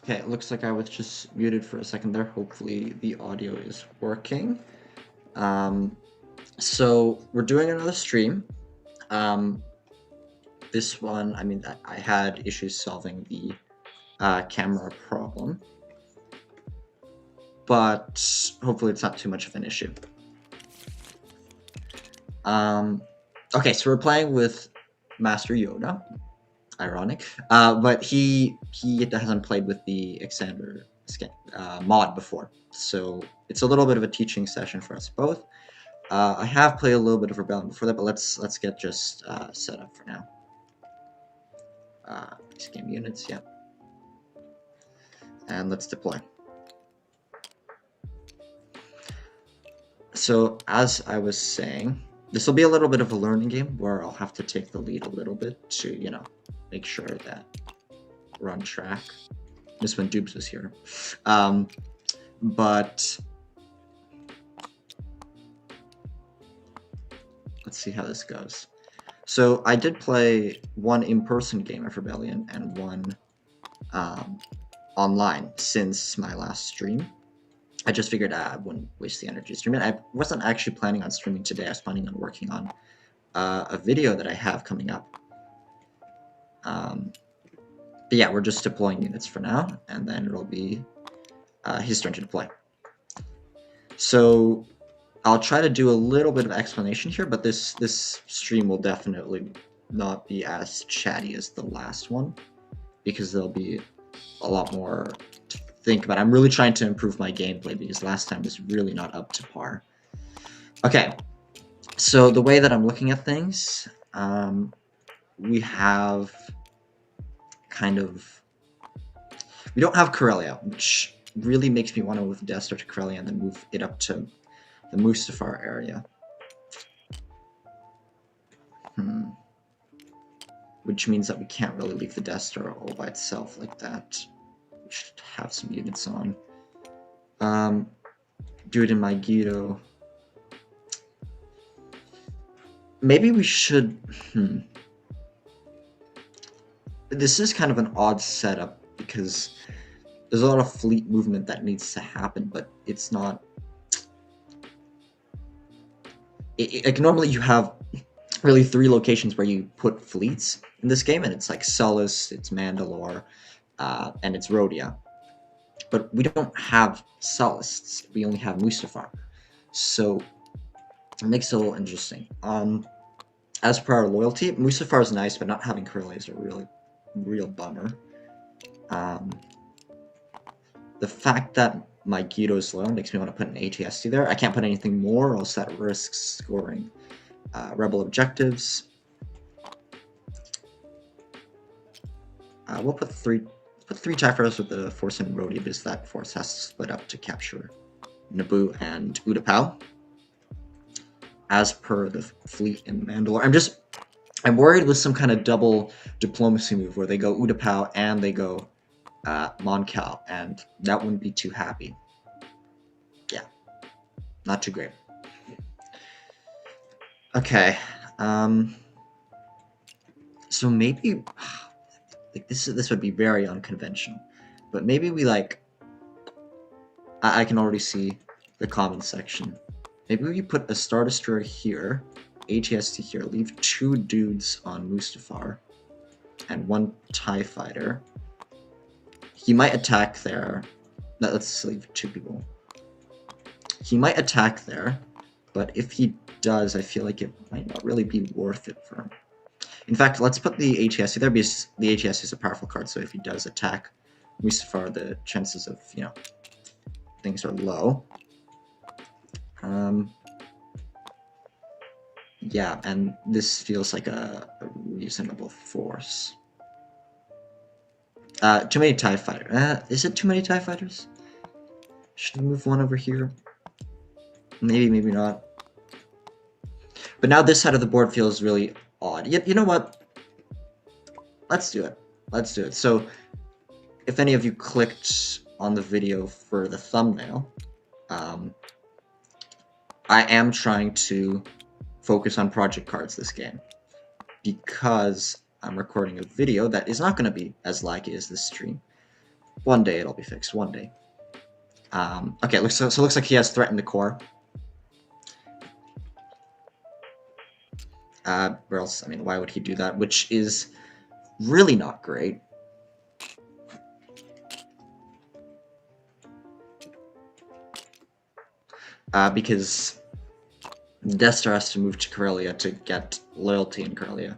Okay, it looks like I was just muted for a second there. Hopefully the audio is working. So we're doing another stream. This one, I mean, I had issues solving the camera problem, but hopefully it's not too much of an issue. Okay, so we're playing with Master Yoda. Ironic, but he hasn't played with the Exander mod before, so it's a little bit of a teaching session for us both. I have played a little bit of Rebellion before that, but let's get just set up for now. These game units, yeah, and let's deploy. So as I was saying, this will be a little bit of a learning game where I'll have to take the lead a little bit to, you know, make sure that we're on track. This when Dubes was here. But let's see how this goes. So I did play one in-person game of Rebellion and one online since my last stream. I just figured I wouldn't waste the energy streaming. I wasn't actually planning on streaming today. I was planning on working on a video that I have coming up. But yeah, we're just deploying units for now, and then it'll be his turn to deploy. So I'll try to do a little bit of explanation here, but this stream will definitely not be as chatty as the last one, because there'll be a lot more to think about. I'm really trying to improve my gameplay, because last time was really not up to par. Okay, so the way that I'm looking at things, we have kind of... We don't have Corellia, which really makes me want to move the Death Star to Corellia and then move it up to the Mustafar area. Which means that we can't really leave the Death Star all by itself like that. We should have some units on. Do it in Megiddo. Maybe we should... This is kind of an odd setup, because there's a lot of fleet movement that needs to happen, but it's not... like, normally you have really 3 locations where you put fleets in this game, and it's like Sullust, it's Mandalore, and it's Rhodia. But we don't have Sullusts, we only have Mustafar. So it makes it a little interesting. As per our loyalty, Mustafar is nice, but not having Corellia is a real bummer. The fact that Megiddo is loyal makes me want to put an ATST there. I can't put anything more, or else that risks scoring rebel objectives. We'll put three TIE fighters with the force in Rhodia, because that force has to split up to capture Naboo and Utapau. As per the fleet in Mandalore, I'm worried with some kind of double diplomacy move where they go Utapau and they go Mon Cal, and that wouldn't be too happy. Yeah, not too great. Okay, so maybe like this would be very unconventional, but maybe we like... I can already see the comments section. Maybe we put a Star Destroyer here, ATST here, leave 2 dudes on Mustafar, and 1 TIE fighter. He might attack there. No, let's leave 2 people. He might attack there, but if he does, I feel like it might not really be worth it for him. In fact, let's put the ATST there, because the ATST is a powerful card, so if he does attack Mustafar, the chances of, you know, things are low. Yeah, and this feels like a reasonable force. Too many TIE fighters. Is it too many TIE fighters? Should we move 1 over here? Maybe, maybe not. But now this side of the board feels really odd. You know what? Let's do it. Let's do it. So, if any of you clicked on the video for the thumbnail, I am trying to focus on project cards this game, because I'm recording a video that is not going to be as laggy as this stream. One day it'll be fixed. One day. Okay, so it looks like he has threatened the core. Or else, I mean, why would he do that? Which is really not great. Because Death Star has to move to Corellia to get loyalty in Corellia.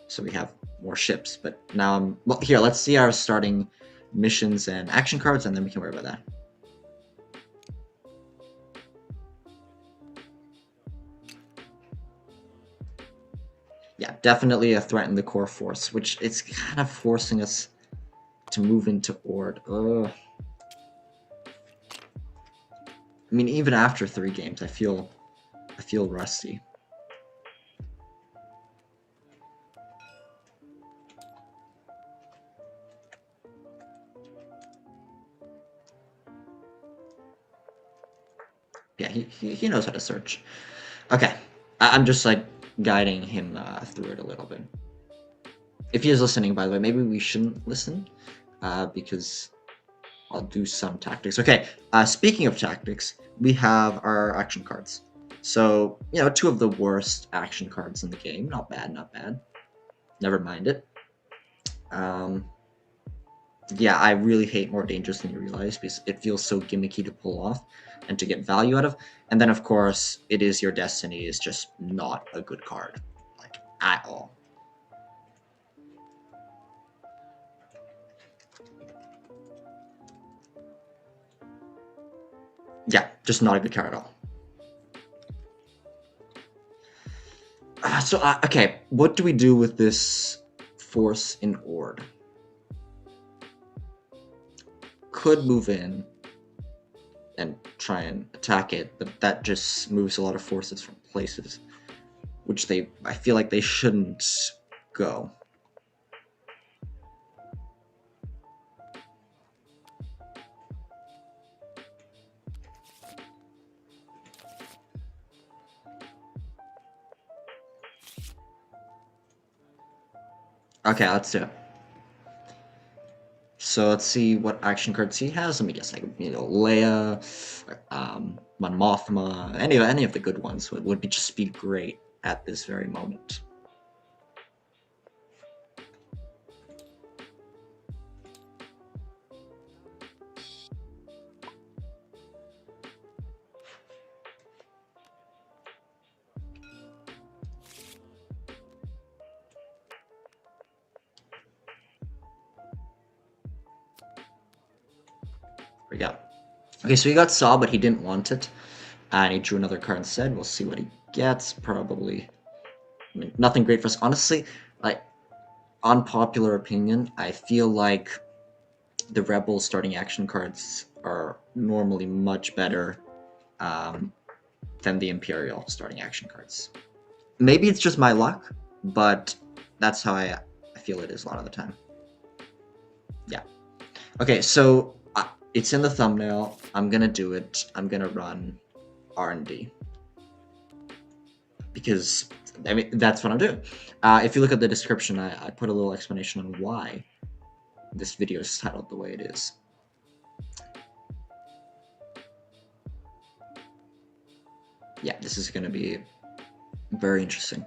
So we have more ships. But now well, here, let's see our starting missions and action cards, and then we can worry about that. Yeah, definitely a threat in the core force, which it's kind of forcing us to move into Ord. Ugh. I mean, even after 3 games, I feel rusty. Yeah, he knows how to search. Okay, I'm just like guiding him through it a little bit. If he is listening, by the way, maybe we shouldn't listen, because I'll do some tactics. Okay, speaking of tactics, we have our action cards. So, 2 of the worst action cards in the game. Not bad, not bad. Never mind it. Yeah, I really hate More Dangerous Than You Realize because it feels so gimmicky to pull off and to get value out of. And then, of course, It Is Your Destiny is just not a good card, like, at all. Yeah, just not a good card at all. Okay, what do we do with this force in Ord? Could move in and try and attack it, but that just moves a lot of forces from places, which I feel like they shouldn't go. Okay, let's do it. So let's see what action cards he has. Let me guess, like, Leia, Mon Mothma, any of the good ones would just be great at this very moment. We go. Okay, so he got Saw, but he didn't want it, and he drew another card instead. We'll see what he gets. Probably, I mean, nothing great for us. Honestly, like, unpopular opinion, I feel like the Rebel starting action cards are normally much better than the Imperial starting action cards. Maybe it's just my luck, but that's how I feel it is a lot of the time. Yeah. Okay, so it's in the thumbnail. I'm gonna do it. I'm gonna run R&D. Because, I mean, that's what I'm doing. If you look at the description, I put a little explanation on why this video is titled the way it is. Yeah, this is gonna be very interesting.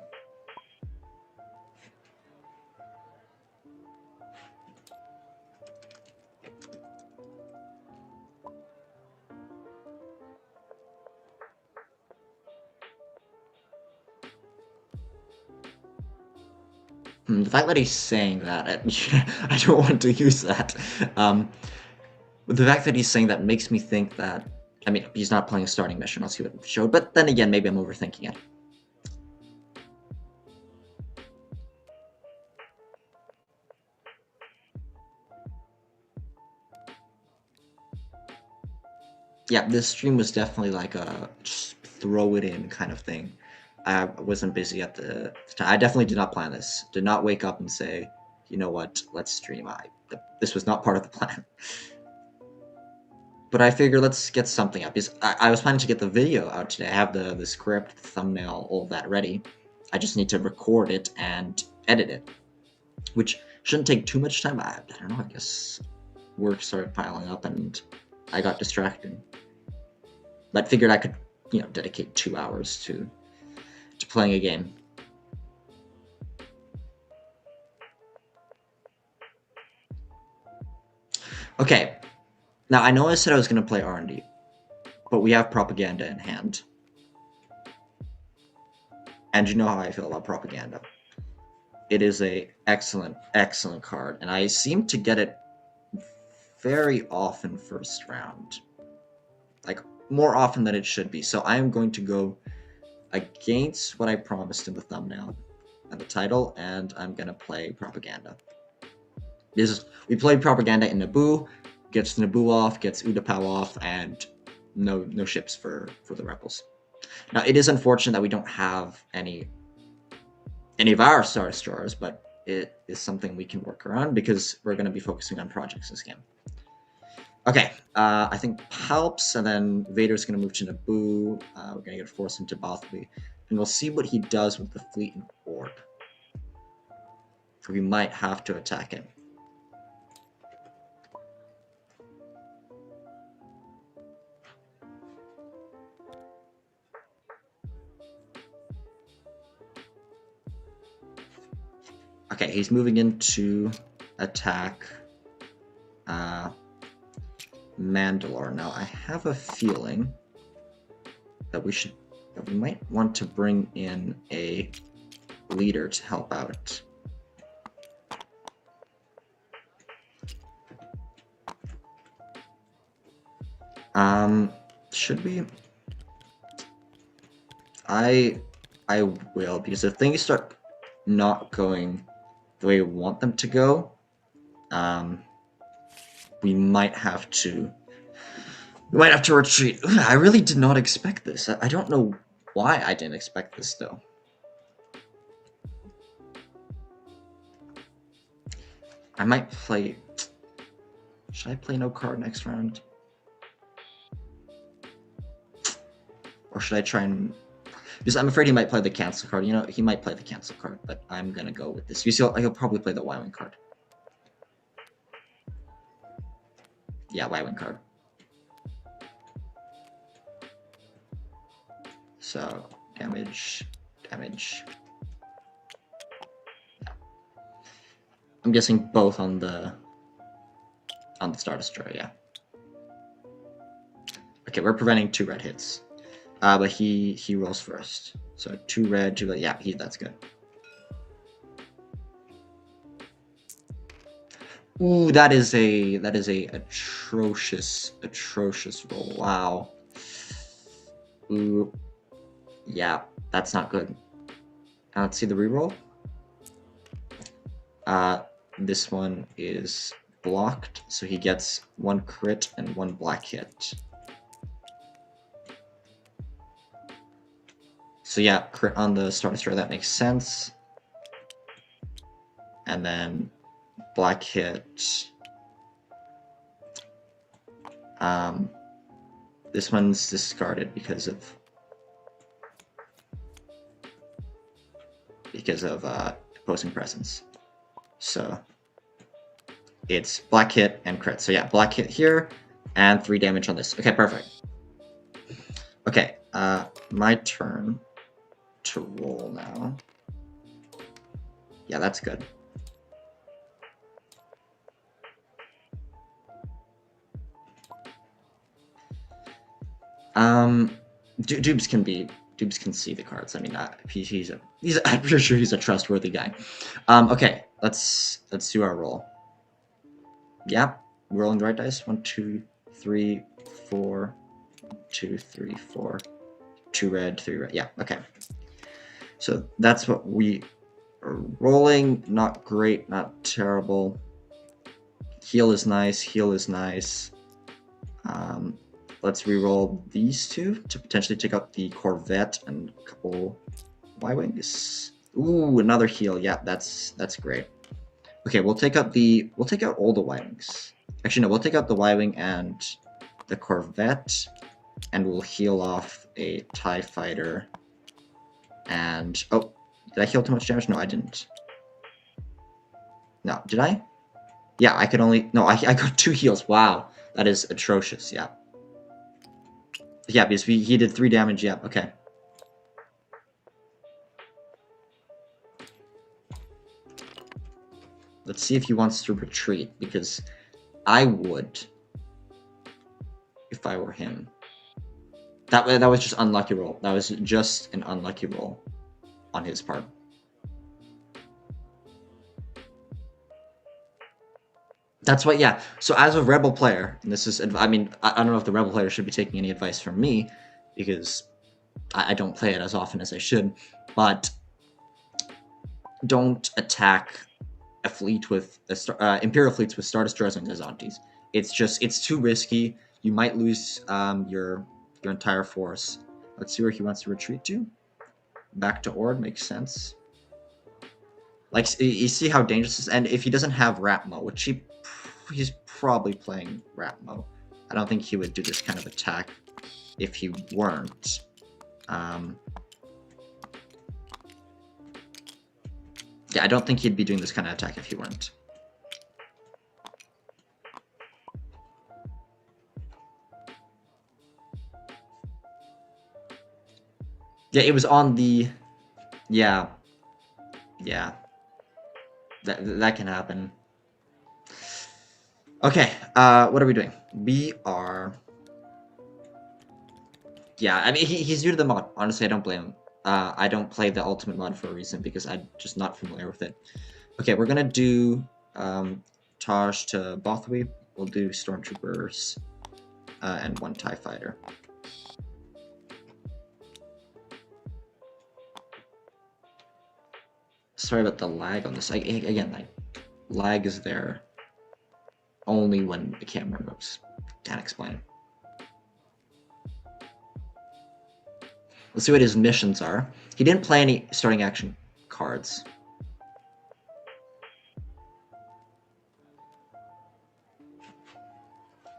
The fact that he's saying that, I don't want to use that. The fact that he's saying that makes me think that, I mean, he's not playing a starting mission, else he would have showed, but then again, maybe I'm overthinking it. Yeah, this stream was definitely like a just throw it in kind of thing. I wasn't busy at the time. I definitely did not plan this. Did not wake up and say, you know what, let's stream. This was not part of the plan. But I figured let's get something up. Because I was planning to get the video out today. I have the script, thumbnail, all that ready. I just need to record it and edit it, which shouldn't take too much time. I don't know, I guess work started piling up and I got distracted. But figured I could, you know, dedicate 2 hours to playing a game. Okay, now I know I said I was going to play R&D, but we have propaganda in hand. And you know how I feel about propaganda. It is a excellent, excellent card, and I seem to get it very often first round. Like, more often than it should be. So I am going to go against what I promised in the thumbnail and the title, and I'm going to play propaganda. We played propaganda in Naboo, gets Naboo off, gets Utapau off, and no ships for the rebels. Now it is unfortunate that we don't have any of our Star Destroyers, but it is something we can work around because we're going to be focusing on projects this game. Okay, I think Palps, and then Vader's going to move to Naboo. We're going to get force into Bothby, and we'll see what he does with the fleet and orb. We might have to attack him. Okay, he's moving in to attack Mandalore. Now, I have a feeling that we might want to bring in a leader to help out. Should we? I will, because if things start not going the way we want them to go, we might have to retreat. I really did not expect this. I don't know why I didn't expect this, though. I might play... Should I play no card next round? Or should I try and... Because I'm afraid he might play the cancel card. You know, he might play the cancel card, but I'm gonna go with this. You see, he'll probably play the Y-Wing card. Yeah, Y-Wing card. So, damage. Yeah. I'm guessing both on the Star Destroyer, yeah. Okay, we're preventing 2 red hits. But he rolls first. So 2 red, 2 red. Yeah, that's good. Ooh, that is a atrocious roll. Wow. Ooh. Yeah, that's not good. Let's see the reroll. This one is blocked, so he gets 1 crit and 1 black hit. So yeah, crit on the Star Destroyer, that makes sense. And then black hit. This one's discarded because of opposing presence. So it's black hit and crit. So yeah, black hit here and 3 damage on this. Okay, perfect. Okay, my turn to roll now. Yeah, that's good. Dubes can see the cards. I mean, I'm pretty sure he's a trustworthy guy. Okay, let's do our roll. Yeah, we're rolling the right dice. 1, 2, 3, 4. 2, 3, 4. 2 red, 3 red. Yeah, okay. So that's what we are rolling. Not great, not terrible. Heal is nice. Let's reroll these 2 to potentially take out the Corvette and a couple Y-Wings. Ooh, another heal. Yeah, that's great. Okay, we'll take out all the Y-Wings. Actually, no, we'll take out the Y-Wing and the Corvette, and we'll heal off a TIE fighter. And oh, did I heal too much damage? No, I didn't. No, did I? Yeah, I could only... No, I got 2 heals. Wow. That is atrocious, yeah. Yeah, because he did 3 damage, yeah, okay. Let's see if he wants to retreat, because I would if I were him. That was just unlucky roll. That was just an unlucky roll on his part. That's what, yeah. So as a rebel player, and this is, I mean, I don't know if the rebel player should be taking any advice from me, because I don't play it as often as I should, but don't attack a fleet with imperial fleets with Star Destroyers and Gazantes. It's too risky. You might lose your entire force. Let's see where he wants to retreat to. Back to Ord makes sense. Like, you see how dangerous this is? And if he doesn't have Ratmo, which he's probably playing Ratmo, I don't think he would do this kind of attack if he weren't. Yeah, I don't think he'd be doing this kind of attack if he weren't. Yeah, it was on the... Yeah. Yeah. That can happen. Okay, what are we doing? We are... Yeah, I mean, he's new to the mod. Honestly, I don't blame him. I don't play the ultimate mod for a reason, because I'm just not familiar with it. Okay, we're gonna do Taj to Bothwy. We'll do Stormtroopers and 1 TIE Fighter. Sorry about the lag on this. Again, like, lag is there only when the camera moves. Can't explain. Let's see what his missions are. He didn't play any starting action cards.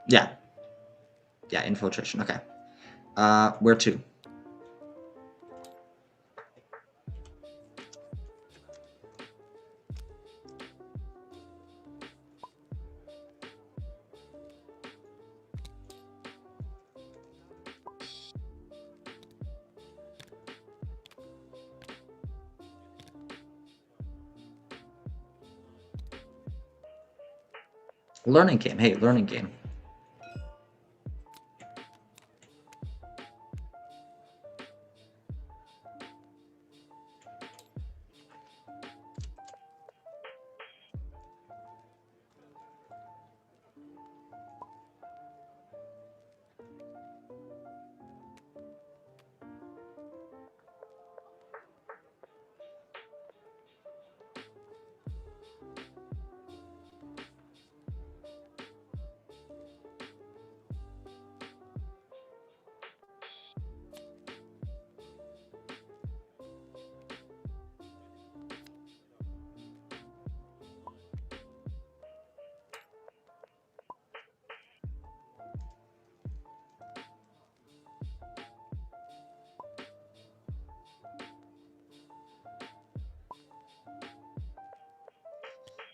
Yeah. Yeah, infiltration. Okay. Where to? Learning game. Hey, learning game.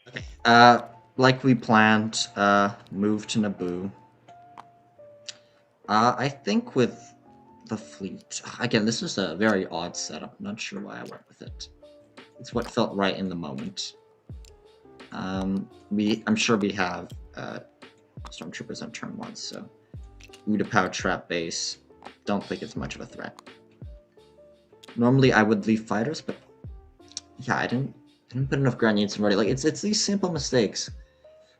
Okay. Like we planned, move to Naboo. I think with the fleet, again, this is a very odd setup. I'm not sure why I went with it. It's what felt right in the moment. I'm sure we have Stormtroopers on turn 1, so Utapau Trap Base, don't think it's much of a threat. Normally I would leave fighters, but yeah, I didn't put enough ground units already. Like, it's these simple mistakes.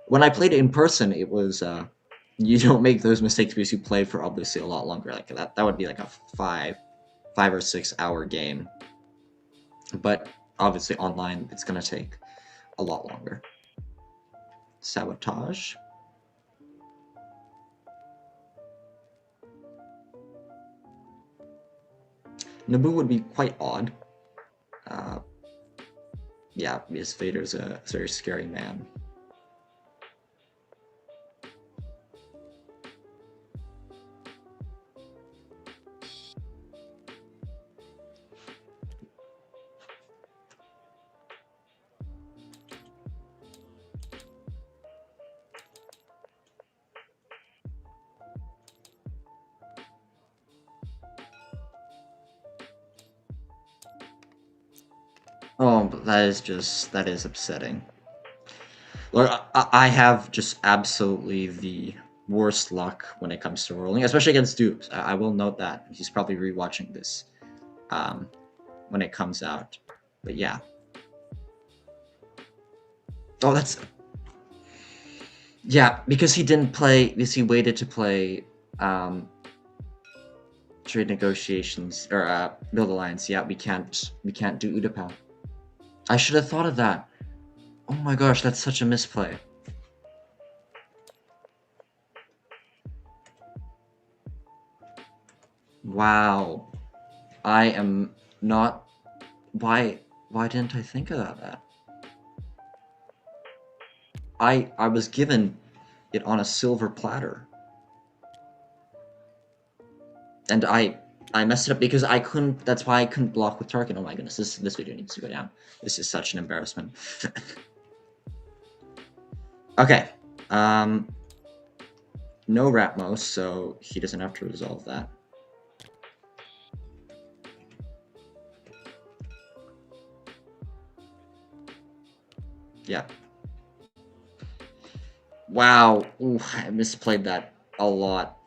When I played it in person, it was you don't make those mistakes because you play for obviously a lot longer. Like that would be like a 5 or 6 hour game. But obviously online it's gonna take a lot longer. Sabotage. Naboo would be quite odd. Yeah, because Vader's a very scary man. but that is upsetting. Look, I have just absolutely the worst luck when it comes to rolling, especially against dupes. I will note that. He's probably rewatching this when it comes out. But yeah. Oh, that's... Yeah, because he didn't play... Because he waited to play trade negotiations, or build alliance. Yeah, we can't do Utapau. I should have thought of that. Oh my gosh, that's such a misplay. Wow. I am not... Why didn't I think about that? I was given it on a silver platter. And I messed it up because I couldn't... That's why I couldn't block with Tarkin. Oh my goodness, this video needs to go down. This is such an embarrassment. Okay. No Ratmos, so he doesn't have to resolve that. Yeah. Wow. Ooh, I misplayed that a lot.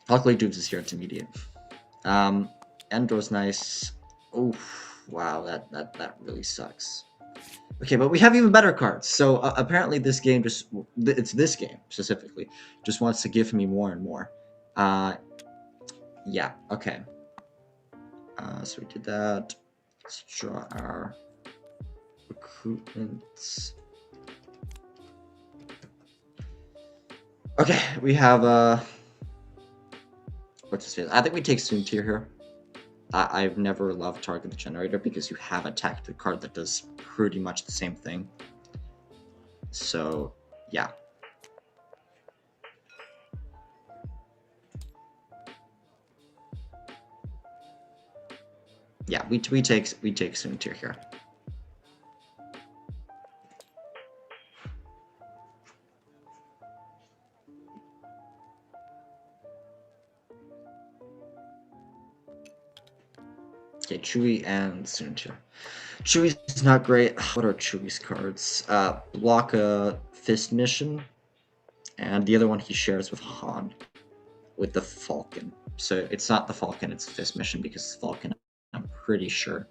Luckily, Dubes is here. It's immediate. Endor's nice. Oof. Wow, that really sucks. Okay, but we have even better cards. So apparently this game just... It's this game, specifically. Just wants to give me more and more. Yeah, okay. So we did that. Let's draw our recruitments. Okay, we have what's this? I think we take Soon Tier here. I've never loved Target the Generator because you have a tactical card that does pretty much the same thing. So, yeah. Yeah, we take Soon Tier here. Okay, Chewie and Soon Tier. Chewie's not great. What are Chewie's cards? Block a Fist mission, and the other one he shares with Han, with the Falcon. So it's not the Falcon, it's the Fist mission, because the Falcon, I'm pretty sure,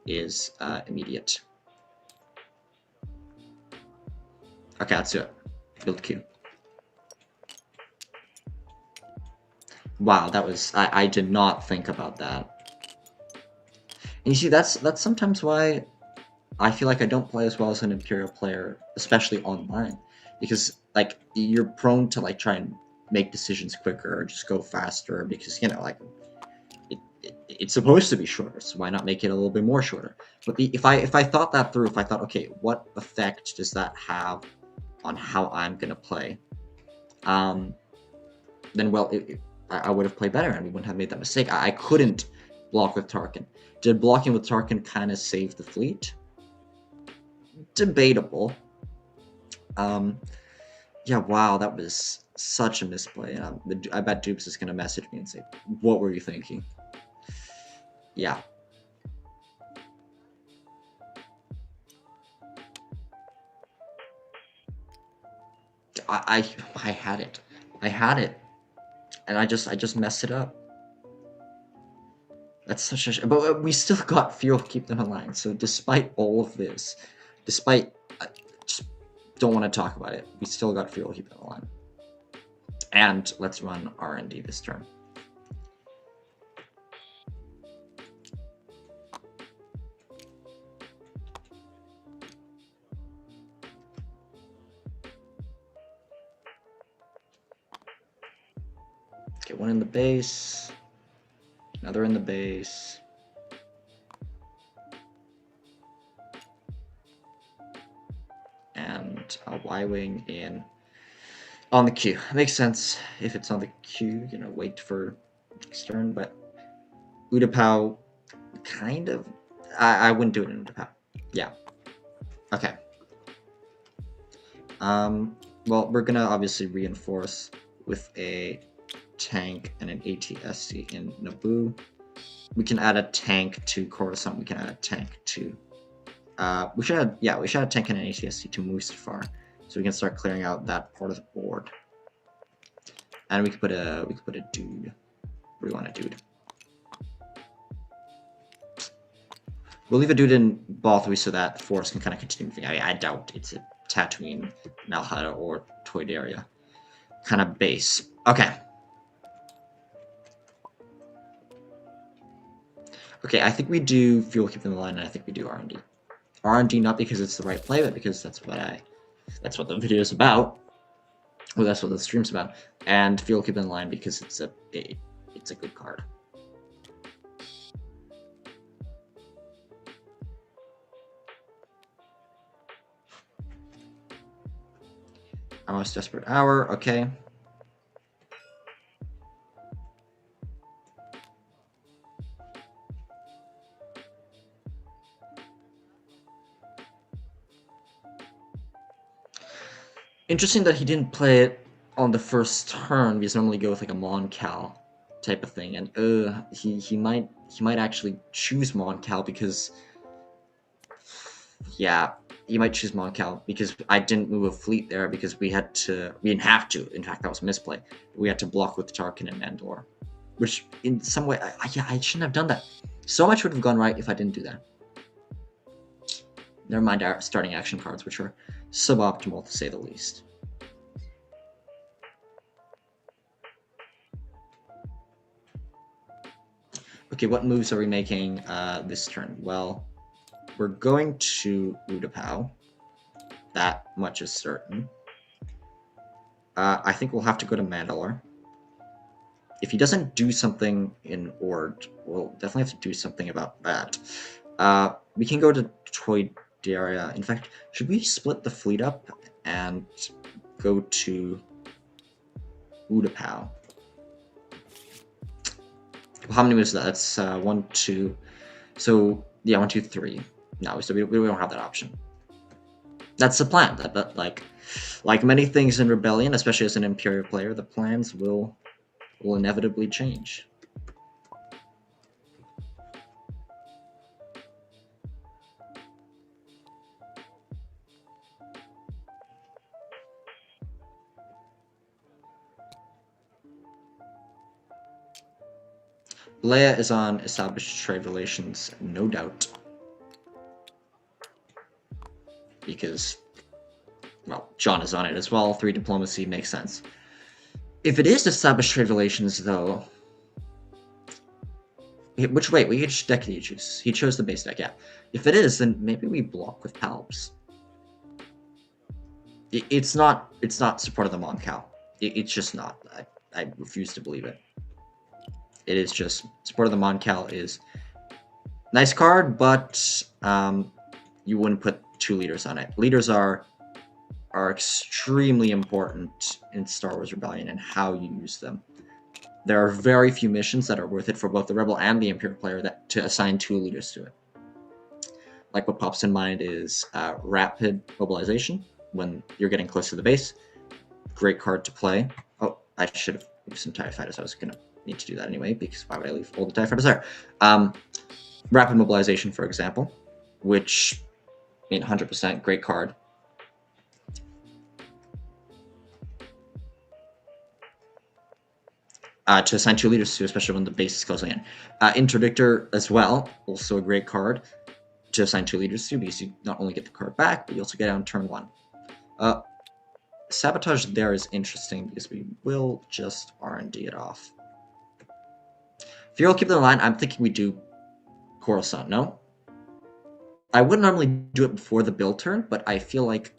is immediate. Okay, let's do it. Build Q. Wow, that was... I did not think about that. And you see, that's sometimes why I feel like I don't play as well as an Imperial player, especially online. Because, like, you're prone to, like, try and make decisions quicker or just go faster because, you know, like, it's supposed to be shorter, so why not make it a little bit more shorter? But if I thought that through, if I thought, okay, what effect does that have on how I'm gonna play? Then, well, I would have played better and we wouldn't have made that mistake. I couldn't block with Tarkin. Did blocking with Tarkin kind of save the fleet? Debatable. Yeah, wow, that was such a misplay. I bet Dupes is gonna message me and say, "What were you thinking?" Yeah. I had it. I had it, and I just messed it up. That's such a... But we still got fuel to keep them aligned. So despite all of this, despite... just don't want to talk about it. We still got fuel to keep them aligned. And let's run R&D this turn. Okay, one in the base. Another in the base. And a Y-Wing in on the queue. Makes sense if it's on the queue, you know, wait for next turn, but Utapau, kind of. I wouldn't do it in Utapau. Yeah. Okay. Well, we're gonna obviously reinforce with a tank and an ATSC in Naboo. We can add a tank to Coruscant. We can add a tank to We should have, yeah, we should have tank and an ATSC to Mustafar, so we can start clearing out that part of the board. And we could put a dude. What do we want a dude? We'll leave a dude in Balthui so that Force can kind of continue moving. I doubt it's a Tatooine, Malhada, or Toydaria kind of base. Okay. Okay, I think we do fuel keep in the line, and I think we do R&D. R&D not because it's the right play, but because that's what the video is about. Well, that's what the stream's about. And fuel keep in line because it's a good card. Our most desperate hour, okay. Interesting that he didn't play it on the first turn, because normally go with like a Mon-Cal type of thing, and he might actually choose Mon-Cal because, yeah, he might choose Mon-Cal because I didn't move a fleet there because we didn't have to. In fact, that was a misplay. We had to block with Tarkin and Mandalore, which in some way, I shouldn't have done that. So much would have gone right if I didn't do that. Never mind our starting action cards, which are suboptimal to say the least. Okay, what moves are we making this turn? Well, we're going to Utapau. That much is certain. I think we'll have to go to Mandalore. If he doesn't do something in Ord, we'll definitely have to do something about that. We can go to Toydaria. In fact, should we split the fleet up and go to Utapau? Well, how many moves is that? That's 1, 2. So yeah, 1, 2, 3. No, so we don't have that option. That's the plan. That like many things in Rebellion, especially as an Imperial player, the plans will inevitably change. Leia is on established trade relations, no doubt. Because, well, John is on it as well. 3 diplomacy makes sense. If it is established trade relations, though, which deck did he choose? He chose the base deck, yeah. If it is, then maybe we block with Palps. It's not support of the Mon-Cal. It's just not. I refuse to believe it. It is just support of the Mon-Cal is nice card, but you wouldn't put 2 leaders on it. Leaders are extremely important in Star Wars Rebellion and how you use them. There are very few missions that are worth it for both the Rebel and the Imperial player to assign 2 leaders to it. Like what pops in mind is Rapid Mobilization when you're getting close to the base. Great card to play. Oh, I should have moved some TIE Fighters. I was going to need to do that anyway, because why would I leave all the TIE Fighters there? Rapid Mobilization, for example, which, 100% great card. To assign 2 leaders to, especially when the base is closing in. Interdictor as well, also a great card to assign 2 leaders to, because you not only get the card back, but you also get it on turn 1. Sabotage there is interesting because we will just R&D it off. If you'll keep them in line, I'm thinking we do Coruscant, no? I wouldn't normally do it before the build turn, but I feel like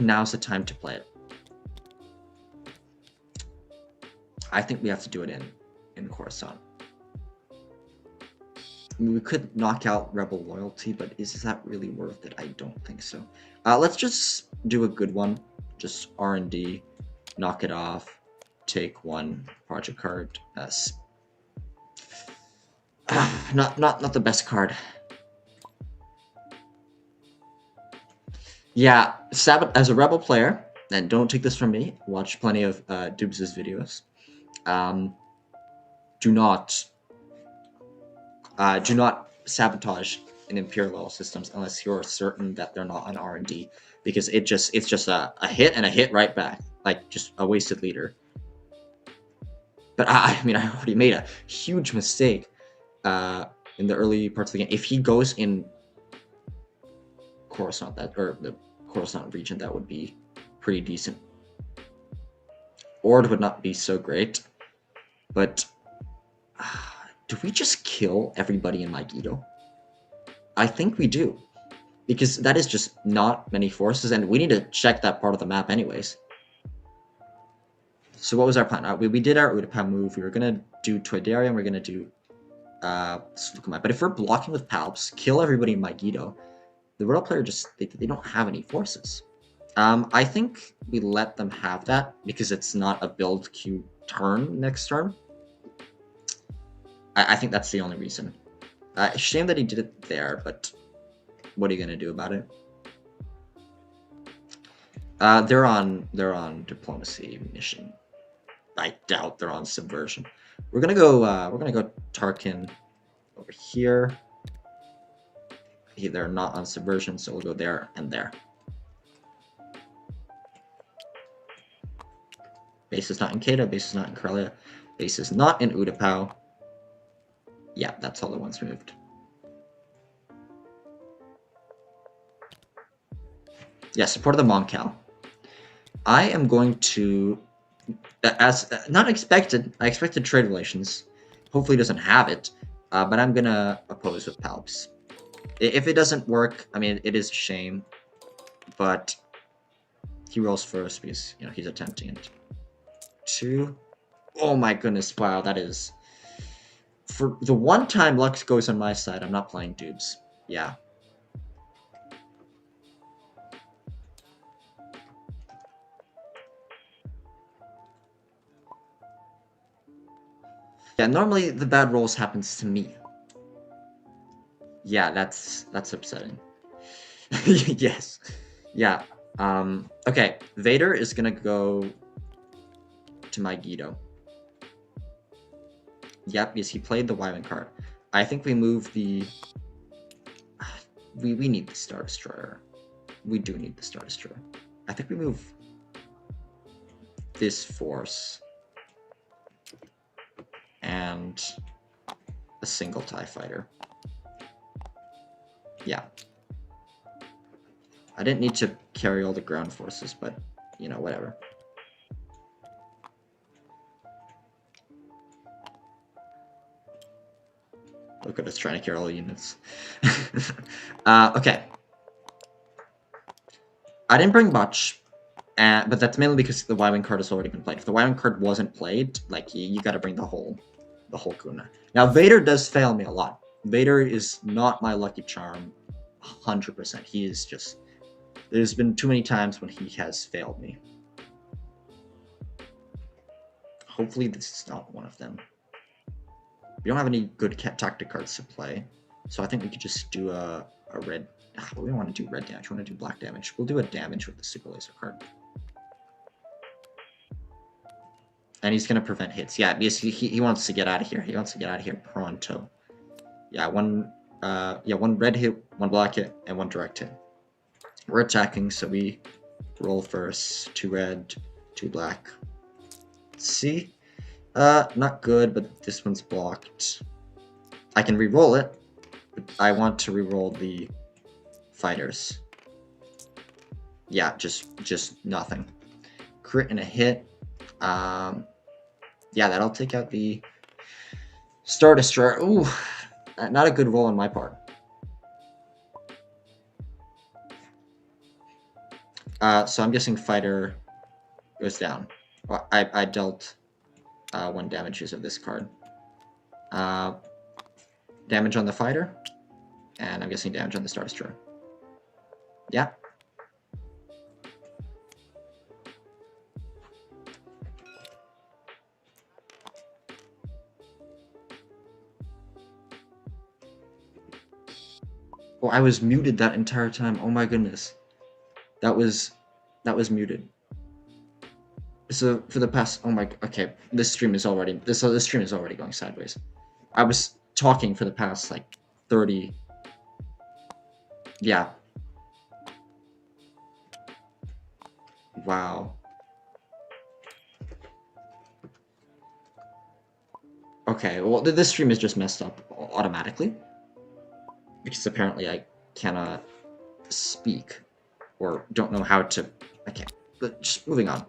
now's the time to play it. I think we have to do it in Coruscant. I mean, we could knock out Rebel Loyalty, but is that really worth it? I don't think so. Let's just do a good one. Just R&D, knock it off, take 1 project card. Not the best card. Yeah, as a Rebel player, and don't take this from me, watch plenty of Dubs' videos. Do not sabotage in imperial systems unless you're certain that they're not on R&D, because it's just a hit and a hit right back, like just a wasted leader. But I mean, I already made a huge mistake in the early parts of the game. If he goes in Coruscant, or the Coruscant region, that would be pretty decent. Ord would not be so great, but do we just kill everybody in Mygeeto? I think we do, because that is just not many forces, and we need to check that part of the map anyways. So what was our plan? We did our Utapau move. We were gonna do Toydarium. We're gonna do Slukamai. But if we're blocking with Palps, kill everybody in Mygeeto, the Royal player just they don't have any forces. I think we let them have that because it's not a build queue turn next turn. I think that's the only reason. Shame that he did it there, but what are you gonna do about it? They're on diplomacy mission. I doubt they're on subversion. We're gonna go Tarkin over here. They're not on subversion, so we'll go there and there. Base is not in Kata, base is not in Corellia, base is not in Utapau. Yeah, that's all the ones moved. Yeah, support of the Moncal. I am going to, as not expected, I expected trade relations. Hopefully he doesn't have it, but I'm gonna oppose with Palps. If it doesn't work, I mean, it is a shame, but he rolls first because, you know, he's attempting it. 2. Oh my goodness, wow, that is... For the one time luck goes on my side, I'm not playing dupes. Yeah. Yeah, normally the bad rolls happens to me. Yeah, that's upsetting. Yes. Yeah. Okay, Vader is gonna go to Mygeeto. Yep, because he played the Y-Wing card. I think we move the... We need the Star Destroyer. We do need the Star Destroyer. I think we move this force and a single TIE fighter. Yeah. I didn't need to carry all the ground forces, but, you know, whatever. Look at us trying to carry all the units. Okay. I didn't bring much, but that's mainly because the Y-Wing card has already been played. If the Y-Wing card wasn't played, like, you gotta bring the whole Kuna. Now, Vader does fail me a lot. Vader is not my lucky charm 100%. He is just... There's been too many times when he has failed me. Hopefully this is not one of them. We don't have any good tactic cards to play, so I think we could just do a red... We don't want to do red damage, we want to do black damage. We'll do a damage with the super laser card. And he's going to prevent hits. Yeah, because he wants to get out of here. He wants to get out of here pronto. Yeah, one red hit, one black hit, and one direct hit. We're attacking, so we roll first. 2 red, 2 black. See? Not good, but this one's blocked. I can re-roll it, but I want to re-roll the fighters. Yeah, just nothing. Crit and a hit. Yeah, that'll take out the Star Destroyer. Ooh, not a good roll on my part. So I'm guessing fighter goes down. Well, I dealt 1 damage use of this card. Damage on the fighter, and I'm guessing damage on the Star Destroyer. Yeah. Oh, I was muted that entire time. Oh my goodness. That was muted. So for the past, oh my, okay, this stream is already going sideways. I was talking for the past like 30 Yeah. Wow. Okay, well, this stream is just messed up automatically. Because apparently I cannot speak. Or don't know how to... I can't. But just moving on.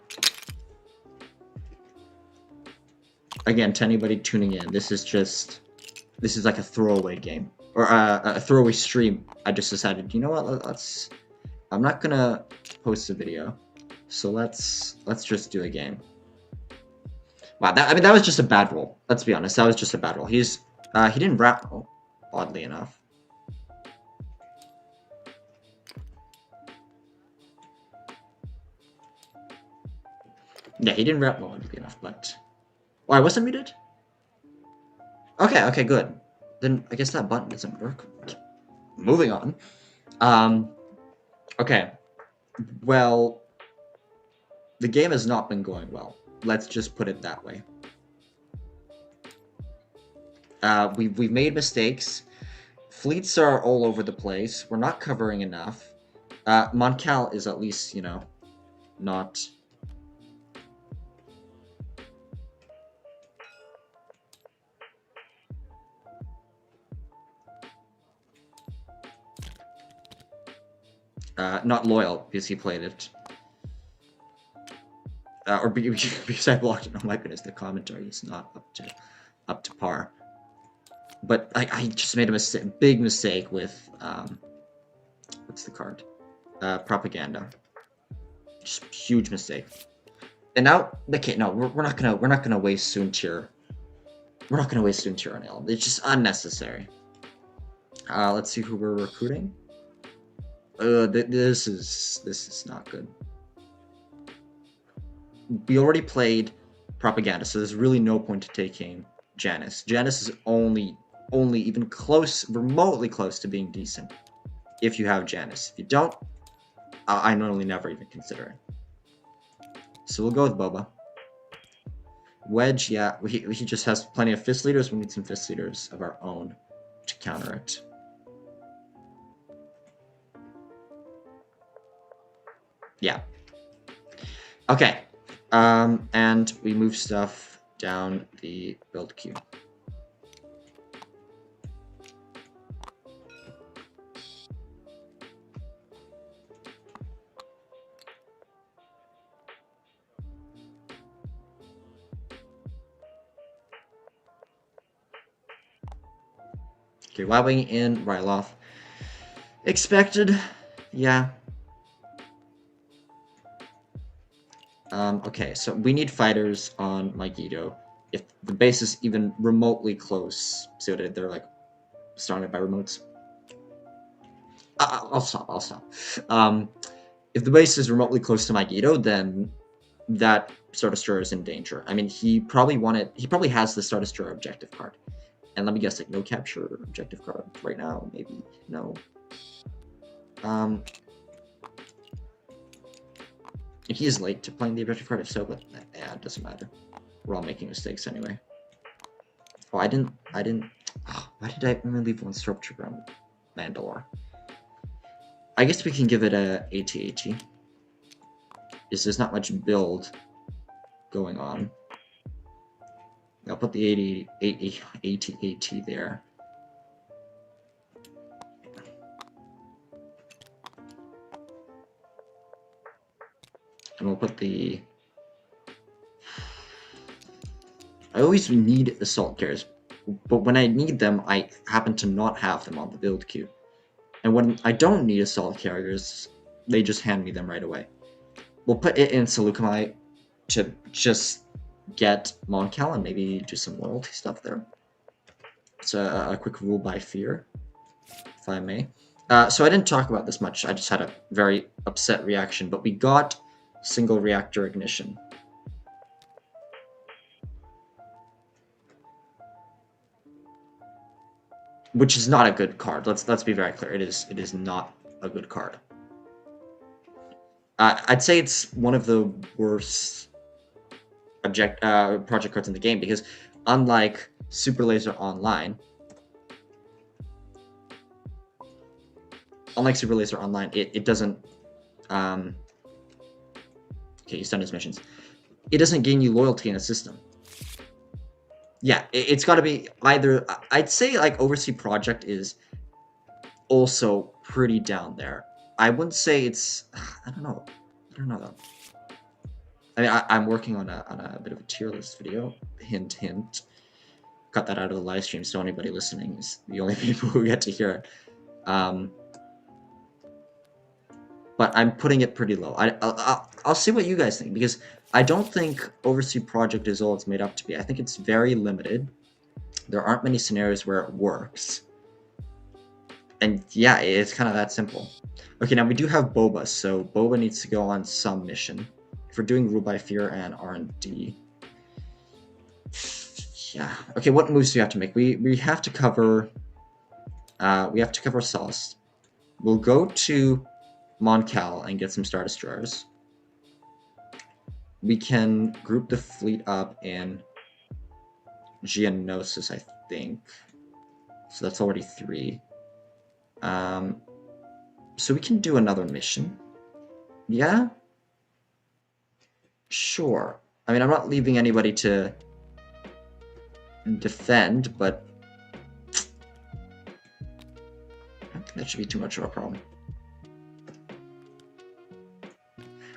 Again, to anybody tuning in, this is like a throwaway game. Or a throwaway stream. I just decided, you know what, let's... I'm not gonna post a video. So let's just do a game. Wow, that was just a bad roll. Let's be honest, that was just a bad roll. He didn't wrap roll, oddly enough. Yeah, he didn't wrap roll, oddly enough, but... Oh, I wasn't muted? Okay, good. Then I guess that button doesn't work. Moving on. Okay. Well, the game has not been going well. Let's just put it that way. We've made mistakes. Fleets are all over the place. We're not covering enough. Moncal is at least, you know, not... not loyal, because he played it. Or because I blocked it. Oh my goodness, the commentary is not up to par. But I just made a big mistake with what's the card? Propaganda. Just huge mistake. And now, okay, no, we're not gonna waste Soon Tier. We're not gonna waste Soon Tier on Elm. It's just unnecessary. Let's see who we're recruiting. This is not good. We already played Propaganda, so there's really no point to taking Janice. Janice is only even close, remotely close to being decent if you have Janice. If you don't, I normally never even consider it. So we'll go with Boba. Wedge, yeah, he just has plenty of fist leaders. We need some fist leaders of our own to counter it. Yeah. Okay. And we move stuff down the build queue. Okay, Y-Wing in, Ryloth. Expected, yeah. Okay, so we need fighters on Megiddo. If the base is even remotely close, see what they're like surrounded by remotes. I'll stop. If the base is remotely close to Megiddo, then that Star Destroyer is in danger. I mean, he probably has the Star Destroyer objective card. And let me guess, like, no capture objective card right now, maybe, no. He is late to playing the objective card, if so, but yeah, it doesn't matter. We're all making mistakes anyway. Oh, I didn't, oh, why did I only leave one Stormtrooper on Mandalore? I guess we can give it a AT-AT. There's not much build going on. I'll put the AT-AT there. And we'll put the... I always need assault carriers, but when I need them, I happen to not have them on the build queue. And when I don't need assault carriers, they just hand me them right away. We'll put it in Seleucumite to just get Moncal and maybe do some loyalty stuff there. It's a quick rule by fear, if I may. So I didn't talk about this much, I just had a very upset reaction, but we got single reactor ignition. Which is not a good card. Let's be very clear. It is not a good card. I'd say it's one of the worst project cards in the game, because unlike Super Laser Online, unlike Super Laser Online, it doesn't. Okay, he's done his missions. It doesn't gain you loyalty in a system. Yeah, it's got to be either. I'd say like Overseas Project is also pretty down there. I wouldn't say it's. I don't know. I don't know though. I mean, I'm working on a bit of a tier list video. Hint, hint. Cut that out of the live stream, so anybody listening is the only people who get to hear it. But I'm putting it pretty low. I'll see what you guys think, because I don't think Overseas Project is all it's made up to be. I think it's very limited. There aren't many scenarios where it works. And yeah, it's kind of that simple. Okay, now we do have Boba, so Boba needs to go on some mission. If we're doing Rule by Fear and R&D. Yeah. Okay, what moves do we have to make? We have to cover Sauce. We'll go to Mon Cal and get some Star Destroyers. We can group the fleet up in Geonosis, I think. So that's already 3. So we can do another mission. Yeah? Sure. I mean, I'm not leaving anybody to defend, but I don't think that should be too much of a problem.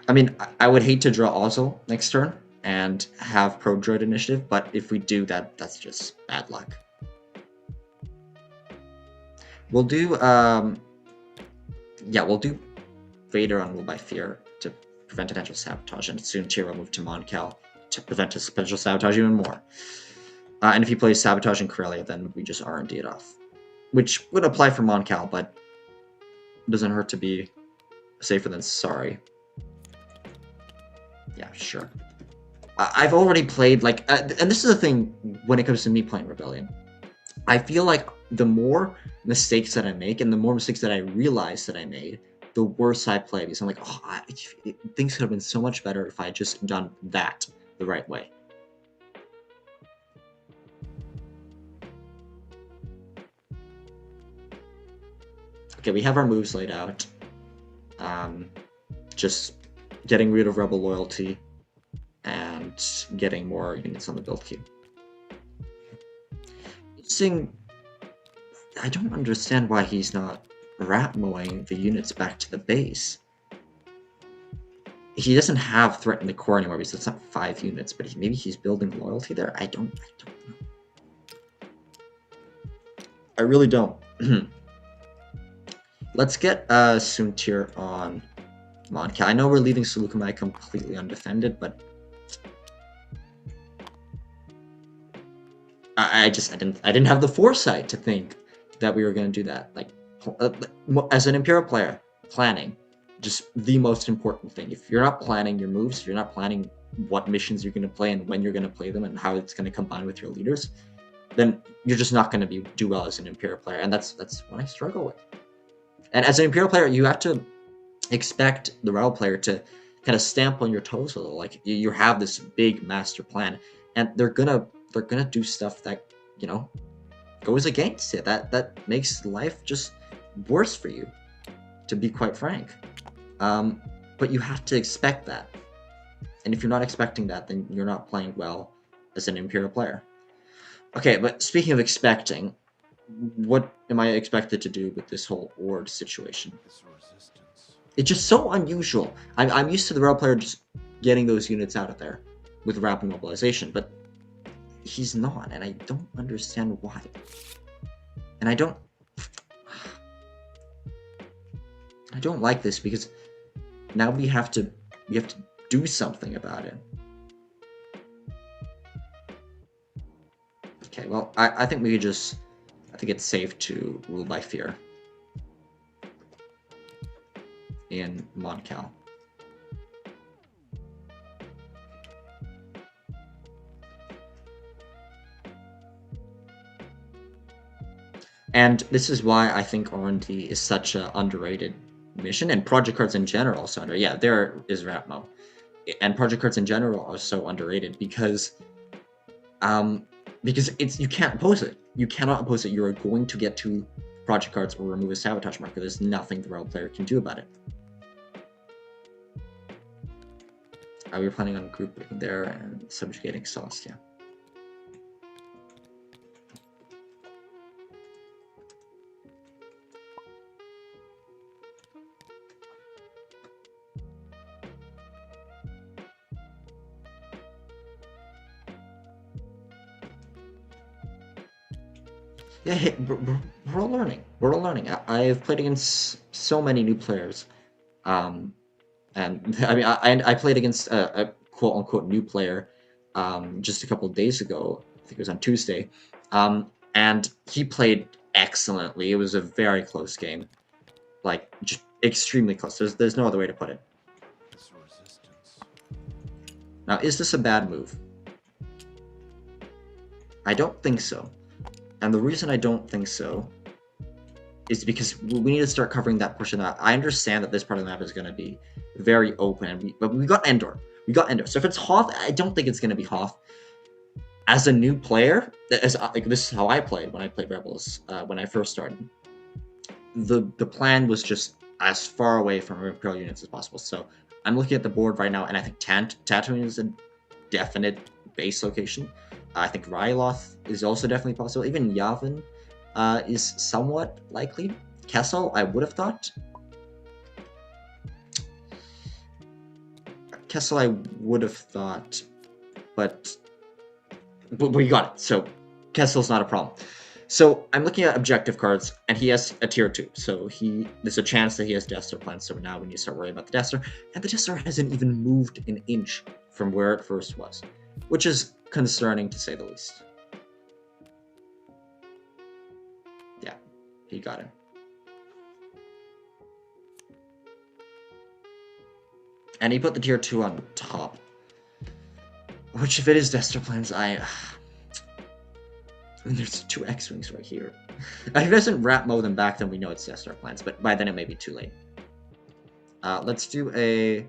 I mean, I would hate to draw Ozzel next turn and have Pro Droid initiative, but if we do that, that's just bad luck. We'll do, we'll do Vader on Rule by Fear to prevent potential sabotage, and soon Tyr will move to Mon Cal to prevent his potential sabotage even more. And if he plays Sabotage in Corellia, then we just R&D it off. Which would apply for Mon Cal, but it doesn't hurt to be safer than sorry. Yeah, sure. I've already played, like, and this is the thing when it comes to me playing Rebellion. I feel like the more mistakes that I make and the more mistakes that I realize that I made, the worse I play, because I'm like, oh, things could have been so much better if I had just done that the right way. Okay, we have our moves laid out. Just getting rid of Rebel loyalty and getting more units on the build queue. Interesting. I don't understand why he's not rat mowing the units back to the base. He doesn't have Threaten the Core anymore because it's not 5 units, but maybe he's building loyalty there? I don't know. I really don't. Let's get Suntir on Mon Cal. I know we're leaving Seleucumai completely undefended, but I didn't have the foresight to think that we were going to do that. Like, as an Imperial player, planning, just the most important thing. If you're not planning your moves, if you're not planning what missions you're going to play and when you're going to play them and how it's going to combine with your leaders, then you're just not going to do well as an Imperial player, and that's what I struggle with. And as an Imperial player, you have to expect the Rebel player to kind of stamp on your toes a little. Like, you have this big master plan, and they're gonna do stuff that, you know, goes against it. That makes life just worse for you, to be quite frank. But you have to expect that, and if you're not expecting that, then you're not playing well as an Imperial player. Okay, but speaking of expecting, what am I expected to do with this whole Ord situation? It's just so unusual. I'm used to the Rebel player just getting those units out of there with rapid mobilization, but he's not, and I don't understand why. And I don't like this, because now we have to do something about it. Okay, well, I think we could just, I think it's safe to Rule by Fear in Mon Cal. And this is why I think R&D is such an underrated mission, and project cards in general also under. Yeah, there is Ratmo, and project cards in general are so underrated because it's, you can't oppose it. You cannot oppose it. You are going to get to project cards or remove a sabotage marker. There's nothing the Rebel player can do about it. We were planning on grouping there and subjugating Sauce, yeah. Yeah, hey, we're all learning. We're all learning. I've played against so many new players, and I mean, I played against a quote unquote new player, just a couple of days ago. I think it was on Tuesday, and he played excellently. It was a very close game, like just extremely close. There's no other way to put it. Now, is this a bad move? I don't think so. And the reason I don't think so is because we need to start covering that portion of that. I understand that this part of the map is going to be very open, but we got Endor. We got Endor. So if it's Hoth, I don't think it's going to be Hoth. As a new player, like this is how I played when I played Rebels when I first started. The plan was just as far away from Imperial units as possible. So I'm looking at the board right now, and I think Tatooine is a definite base location. I think Ryloth is also definitely possible. Even Yavin is somewhat likely. Kessel, I would have thought. Kessel, I would have thought, but we got it. So Kessel's not a problem. So I'm looking at objective cards, and he has a tier 2. So there's a chance that he has Death Star plans. So now we need to start worrying about the Death Star. And the Death Star hasn't even moved an inch from where it first was, which is concerning to say the least. Yeah, he got him. And he put the tier 2 on top. Which, if it is Death Star plans, I mean, there's 2 X-Wings right here. If it doesn't wrap mode them back, then we know it's Death Star plans, but by then it may be too late. Let's do a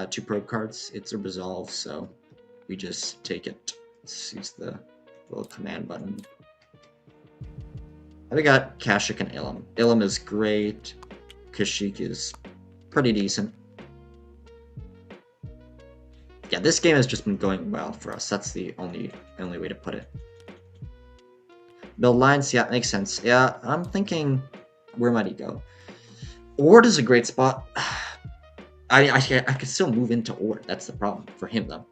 2 probe cards. It's a resolve, so we just take it. Let's use the little command button. And we got Kashyyyk and Ilum. Ilum is great. Kashyyyk is pretty decent. Yeah, this game has just been going well for us. That's the only way to put it. Build lines, yeah, makes sense. Yeah, I'm thinking, where might he go? Ord is a great spot. I could still move into Ord. That's the problem for him, though.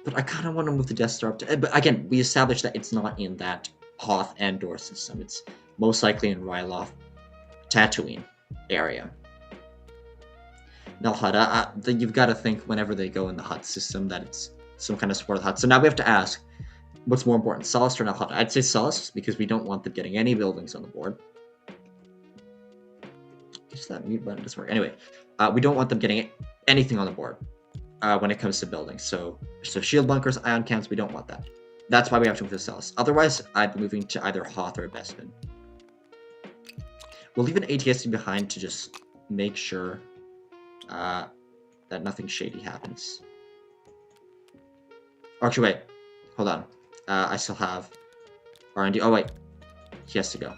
But I kind of want to move the Death Star up to... But again, we established that it's not in that Hoth and Endor system. It's most likely in Ryloth, Tatooine area. Now, Hut, you've got to think whenever they go in the Hut system that it's some kind of support of the Hut. So now we have to ask, what's more important, Sullust or Nalhutta? I'd say Sullust, because we don't want them getting any buildings on the board. Just that mute button doesn't work. Anyway, we don't want them getting anything on the board when it comes to buildings. So shield bunkers, ion camps, we don't want that. That's why we have to move to Sullust. Otherwise, I'd be moving to either Hoth or Bespin. We'll leave an ATSD behind to just make sure that nothing shady happens. Actually, wait. Hold on. I still have R&D. Oh, wait. He has to go.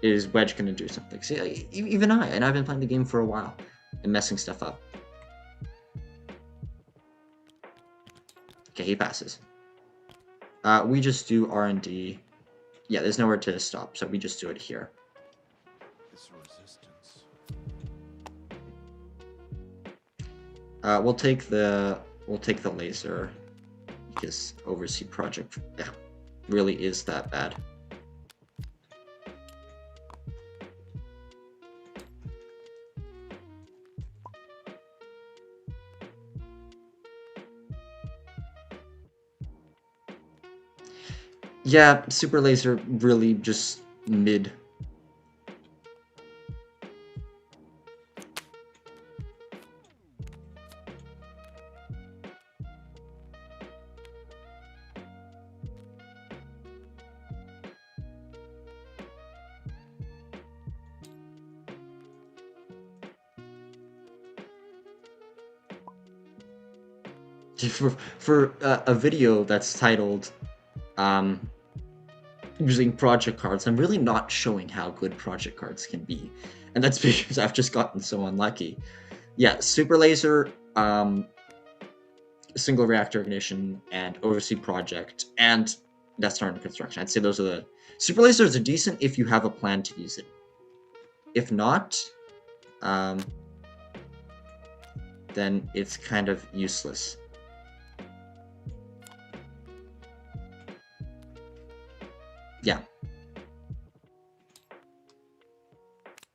Is Wedge going to do something? See, even I've been playing the game for a while and messing stuff up. Okay, he passes. We just do R&D. Yeah, there's nowhere to stop, so we just do it here. We'll take the laser because Oversea Project really is that bad. Yeah, Super Laser really just mid. For a video that's titled using project cards. I'm really not showing how good project cards can be, and that's because I've just gotten so unlucky. Yeah, super laser, single reactor ignition, and oversea project, and Death Star in construction. I'd say those are the super lasers are decent if you have a plan to use it. If not, then it's kind of useless. Yeah.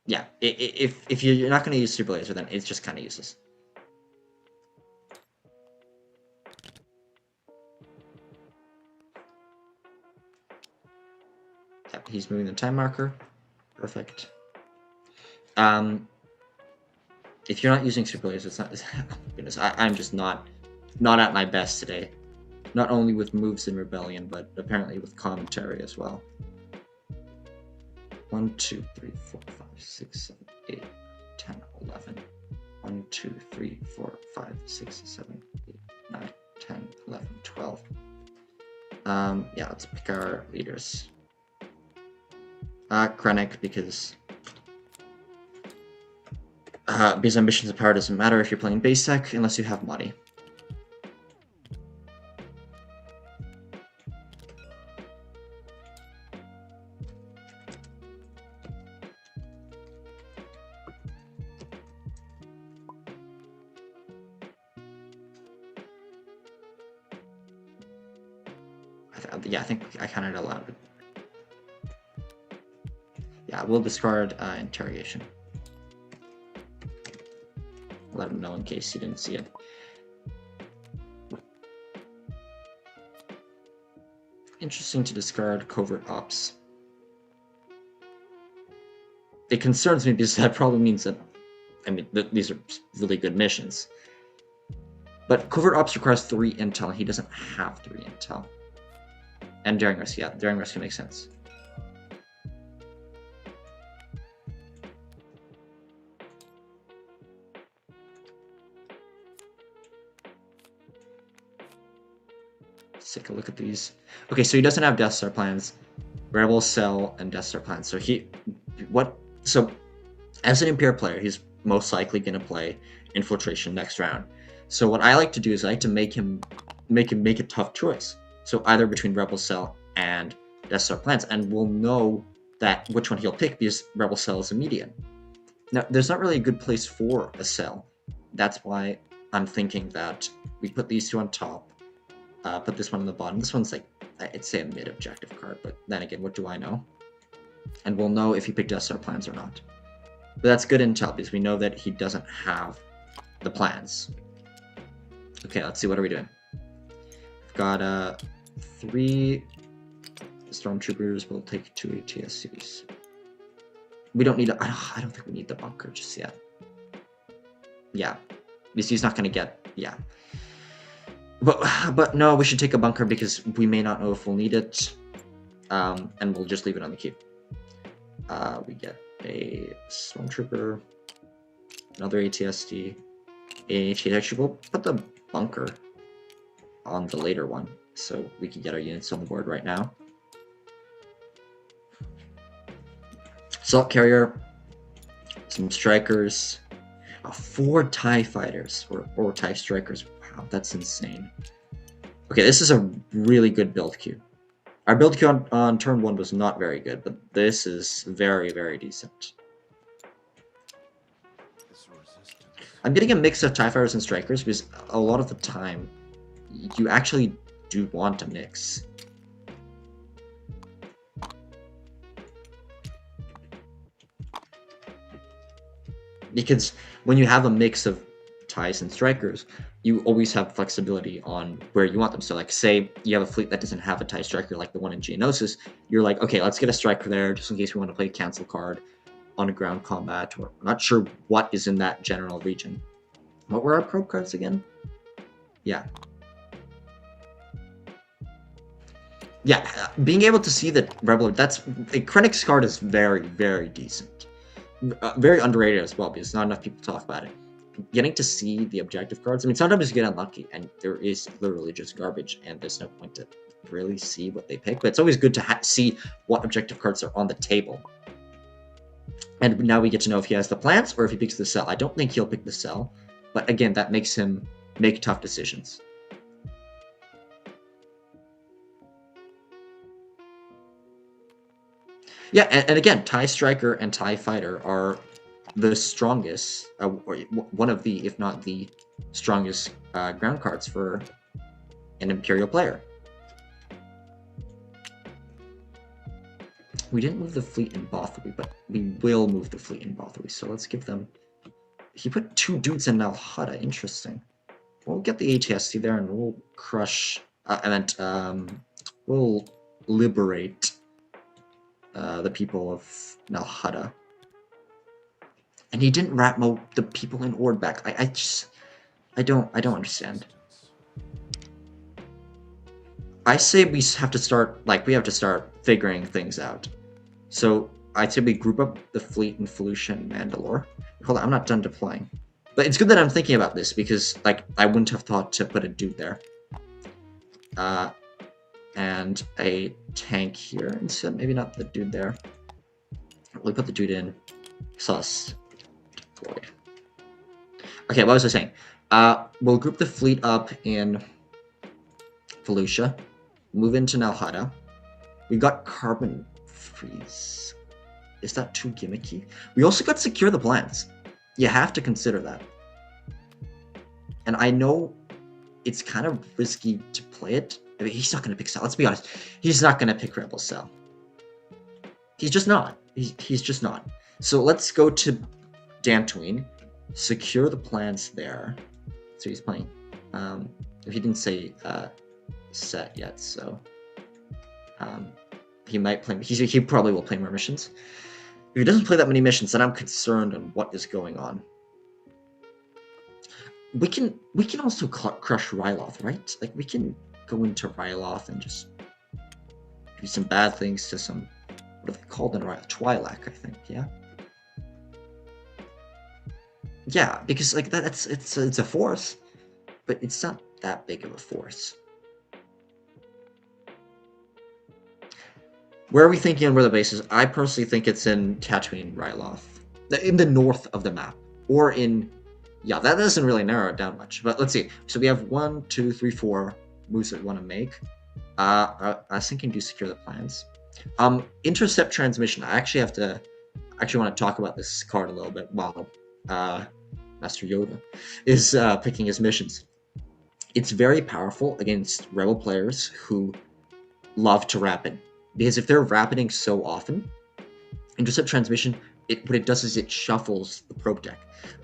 Yeah, if you're not going to use super laser, then it's just kind of useless. Yep, he's moving the time marker. Perfect. If you're not using super laser, it's not. Oh goodness, I'm just not at my best today. Not only with moves in Rebellion, but apparently with commentary as well. 1, 2, 3, 4, 5, 6, 7, 8, 10, 11. 1, 2, 3, 4, 5, 6, 7, 8, 9, 10, 11, 12. Yeah, let's pick our leaders. Krennic, because ambitions of power doesn't matter if you're playing base deck unless you have money. Yeah, I think I kind of allowed it. Yeah, we'll discard interrogation. Let him know in case you didn't see it. Interesting to discard covert ops. It concerns me because that probably means that, I mean, these are really good missions. But covert ops requires 3 intel, and he doesn't have 3 intel. And daring risk, yeah, daring risk can make sense. Let's take a look at these. Okay, so he doesn't have Death Star plans, Rebel Cell, and Death Star plans. So so as an Imperial player, he's most likely going to play Infiltration next round. So what I like to do is I like to make him make a tough choice. So either between Rebel Cell and Death Star plans, and we'll know that which one he'll pick because Rebel Cell is a median. Now, there's not really a good place for a cell. That's why I'm thinking that we put these two on top, put this one on the bottom. This one's like, I'd say a mid-objective card, but then again, what do I know? And we'll know if he picked Death Star plans or not. But that's good intel because we know that he doesn't have the plans. Okay, let's see, what are we doing? We've got 3 stormtroopers. We'll take 2 ATSCs. We don't need I don't think we need the bunker just yet. Yeah, because he's not going to get, yeah. But no, we should take a bunker because we may not know if we'll need it. And we'll just leave it on the keep. We get a stormtrooper, another ATSD, actually we'll put the bunker on the later one so we can get our units on the board right now. Assault carrier, some strikers, 4 TIE fighters or TIE strikers. Wow, that's insane. Okay, this is a really good build queue. Our build queue on turn 1 was not very good, but this is very, very decent. I'm getting a mix of TIE fighters and strikers because a lot of the time you actually do want a mix. Because when you have a mix of TIEs and strikers, you always have flexibility on where you want them. So like, say you have a fleet that doesn't have a TIE striker like the one in Geonosis, you're like, okay, let's get a striker there just in case we want to play a cancel card on a ground combat, or I'm not sure what is in that general region. What were our probe cards again? Yeah. Yeah, being able to see that Rebel, that's, a Krennic's card is very, very decent. Very underrated as well, because not enough people talk about it. Getting to see the objective cards, I mean, sometimes you get unlucky, and there is literally just garbage, and there's no point to really see what they pick, but it's always good to see what objective cards are on the table. And now we get to know if he has the plants or if he picks the cell. I don't think he'll pick the cell, but again, that makes him make tough decisions. Yeah, and again, TIE Striker and TIE Fighter are the strongest, or one of the, if not the strongest ground cards for an Imperial player. We didn't move the fleet in Bothui, but we will move the fleet in Bothui, so let's give them... He put 2 dudes in Nalhada, interesting. We'll get the ATST there and we'll crush... we'll liberate the people of Nalhada. And he didn't rat mode the people in Ordbeck. I don't understand. I say we have to start, figuring things out. So I'd say we group up the fleet in Felucia and Mandalore. Hold on, I'm not done deploying. But it's good that I'm thinking about this because, I wouldn't have thought to put a dude there. And a tank here instead. Maybe not the dude there. We'll put the dude in. Sus. Deployed. Okay, what was I saying? We'll group the fleet up in Felucia. Move into Nalhada. We got Carbon Freeze. Is that too gimmicky? We also got Secure the Plans. You have to consider that. And I know it's kind of risky to play it. I mean, he's not going to pick Cell. Let's be honest. He's not going to pick Rebel Cell. He's just not. He's just not. So let's go to Dantooine. Secure the plans there. So he's playing. If he didn't say set yet, so he might play. He probably will play more missions. If he doesn't play that many missions, then I'm concerned on what is going on. We can also crush Ryloth, right? We can go into Ryloth and just do some bad things to some, what are they called in Ryloth? Twi'lek, I think, yeah? Yeah, because it's a force, but it's not that big of a force. Where are we thinking on where the base is? I personally think it's in Tatooine, Ryloth. In the north of the map. Or in... Yeah, that doesn't really narrow it down much. But let's see. So we have 1, 2, 3, 4 moves that we want to make. I was thinking do secure the plans. Intercept transmission. I actually want to talk about this card a little bit while Master Yoda is picking his missions. It's very powerful against Rebel players who love to rapid. Because if they're rapiding so often, intercept transmission, what it does is it shuffles the probe deck.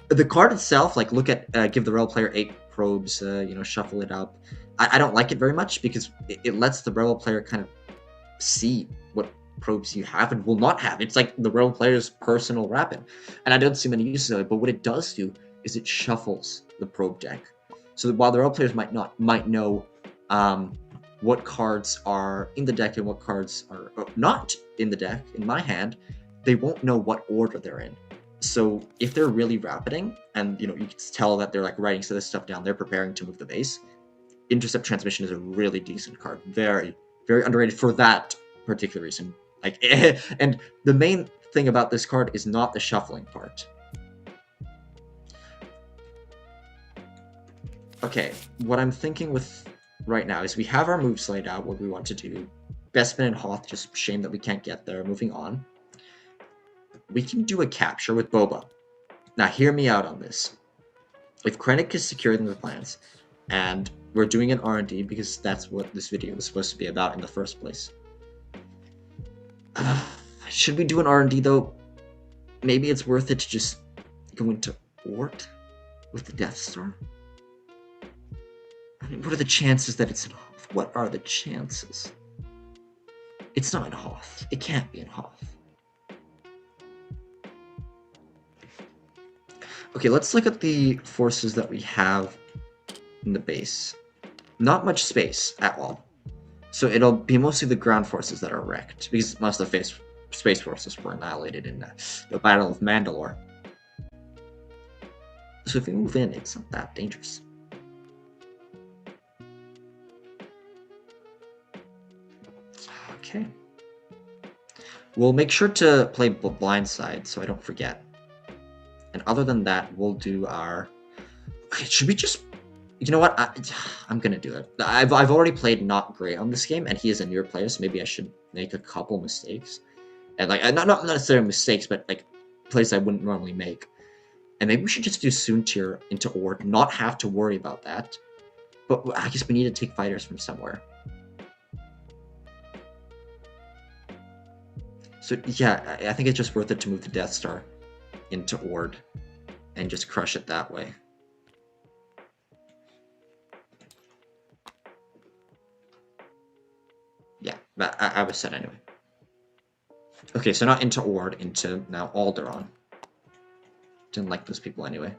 The card itself, look at give the Rebel player 8 probes, shuffle it up. I don't like it very much because it lets the Rebel player kind of see what probes you have and will not have. It's like the Rebel player's personal rapid. And I don't see many uses of it, but what it does do is it shuffles the probe deck. So that while the Rebel players might know what cards are in the deck and what cards are not in the deck, in my hand, they won't know what order they're in. So if they're really rapiding, and you can tell that they're writing some of this stuff down, they're preparing to move the base, Intercept Transmission is a really decent card. Very, very underrated for that particular reason. And the main thing about this card is not the shuffling part. Okay, what I'm thinking with right now is we have our moves laid out, what we want to do. Bespin and Hoth, just shame that we can't get there. Moving on. We can do a capture with Boba. Now, hear me out on this. If Krennic is secured in the plans, and we're doing an R&D because that's what this video was supposed to be about in the first place. Should we do an R&D, though? Maybe it's worth it to just go into Ort with the Death Star? I mean, what are the chances that it's in Hoth? What are the chances? It's not in Hoth. It can't be in Hoth. Okay, let's look at the forces that we have in the base. Not much space at all. So it'll be mostly the ground forces that are wrecked, because most of the space forces were annihilated in the Battle of Mandalore. So if we move in, it's not that dangerous. Okay. We'll make sure to play blindside so I don't forget. And other than that, we'll do our... Okay, should we just... You know what? I'm gonna do it. I've already played not great on this game, and he is a newer player, so maybe I should make a couple mistakes. And like, not necessarily mistakes, but like plays I wouldn't normally make. And maybe we should just do Soon Tier into Ord, not have to worry about that. But I guess we need to take fighters from somewhere. So yeah, I think it's just worth it to move the Death Star into Ord and just crush it that way. Yeah, but I was set anyway. Okay, so not into Ord, into now Alderaan. Didn't like those people anyway.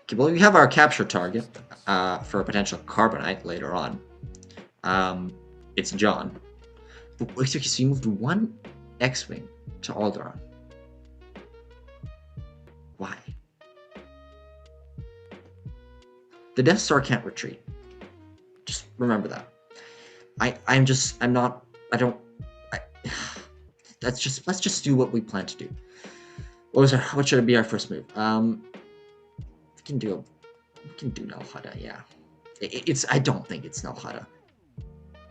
Okay, well, we have our capture target for a potential Carbonite later on. It's John. But wait, okay, so you moved one X-Wing to Alderaan. Why? The Death Star can't retreat. Just remember that. Let's just do what we plan to do. What should be our first move? We can do Nal Hutta, yeah. I don't think it's Nal Hutta.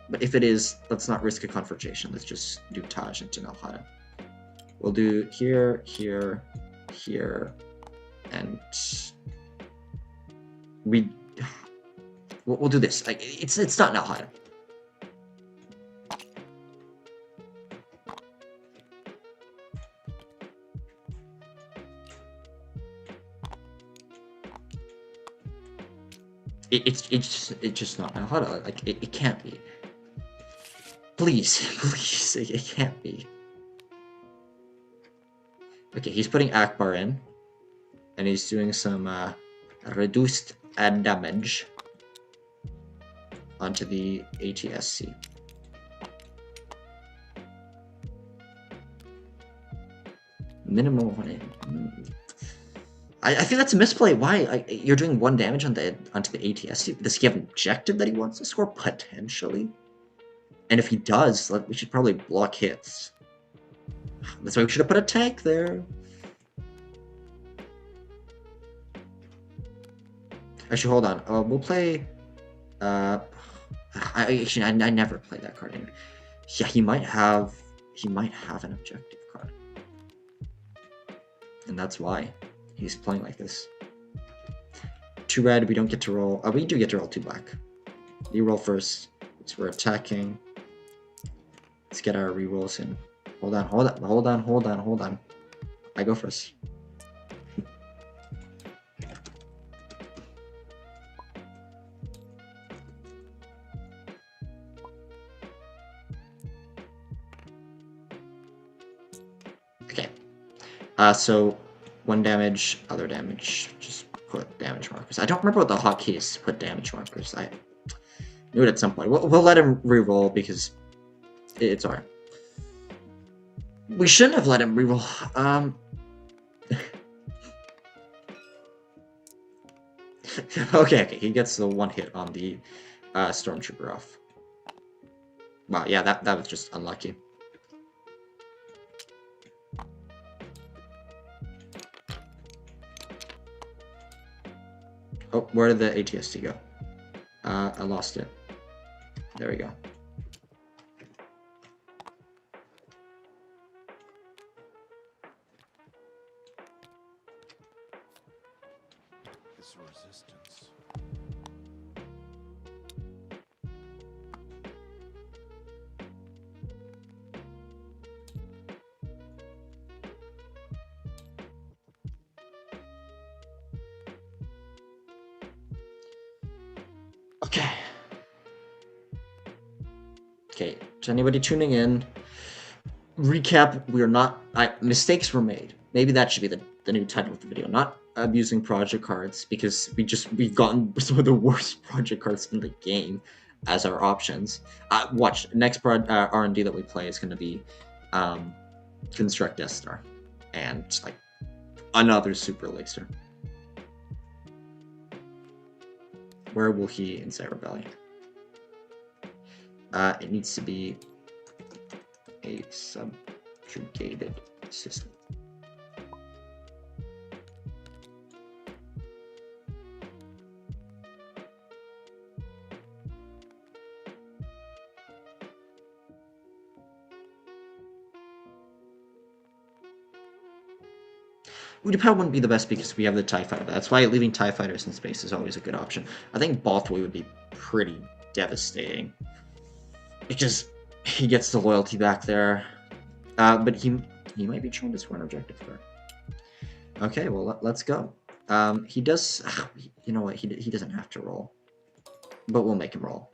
But if it is, let's not risk a confrontation. Let's just do Taj into Nal Hutta. We'll do here, here, here, and we'll do this. Like it's not Nal Hutta. It's just not Nal Hutta. Like it can't be. Please, please, it can't be. Okay, he's putting Akbar in, and he's doing some reduced damage onto the ATSC. Minimal 1 I feel that's a misplay. Why? You're doing 1 damage onto the ATSC. Does he have an objective that he wants to score? Potentially. And if he does, we should probably block hits. That's why we should have put a tank there. Actually, hold on. We'll play... I never played that card anyway. Yeah, he might have an objective card. And that's why he's playing like this. 2 red, we don't get to roll... we do get to roll 2 black. You roll first, so we're attacking. Let's get our rerolls in. Hold on. I go first. Okay. So 1 damage, other damage. Just put damage markers. I don't remember what the hotkey is to put damage markers. I knew it at some point. We'll let him reroll because it's alright. We shouldn't have let him reroll. Okay, he gets the 1 hit on the Stormtrooper off. Wow, yeah, that was just unlucky. Oh, where did the ATST go? I lost it. There we go. Resistance. Okay, to anybody tuning in, recap, mistakes were made. Maybe that should be the new title of the video. Not abusing project cards, because we've gotten some of the worst project cards in the game as our options. Watch, next R&D that we play is going to be Construct Death Star, and like another Super Laser. Where will he incite rebellion? It needs to be a subjugated system. We probably wouldn't be the best because we have the TIE Fighter. That's why leaving TIE Fighters in space is always a good option. I think Balthway would be pretty devastating. Because he gets the loyalty back there. But he might be trying to score an objective there. Okay, well, let's go. He does... You know what? He doesn't have to roll. But we'll make him roll.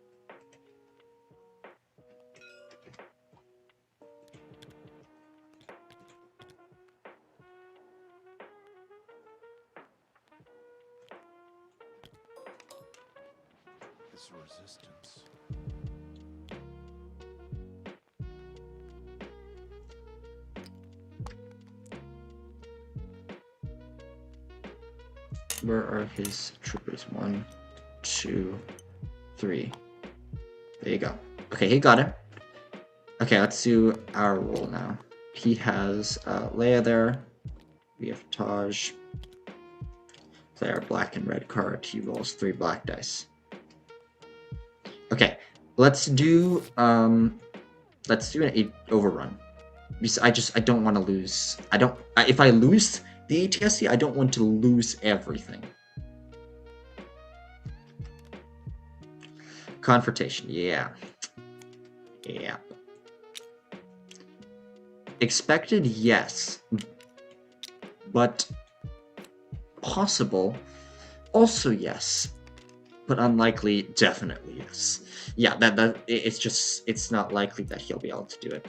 Resistance. Where are his troopers? 1, 2, 3. There you go. Okay, he got it. Okay, let's do our roll now. He has Leia there. We have Taj. Play our black and red card. He rolls 3 black dice. Okay, let's do an 8 overrun. Because I don't want to lose. If I lose the ATSC, I don't want to lose everything. Confrontation, yeah. Yeah. Expected, yes. But possible, also yes. But unlikely, definitely yes. Yeah, it's not likely that he'll be able to do it.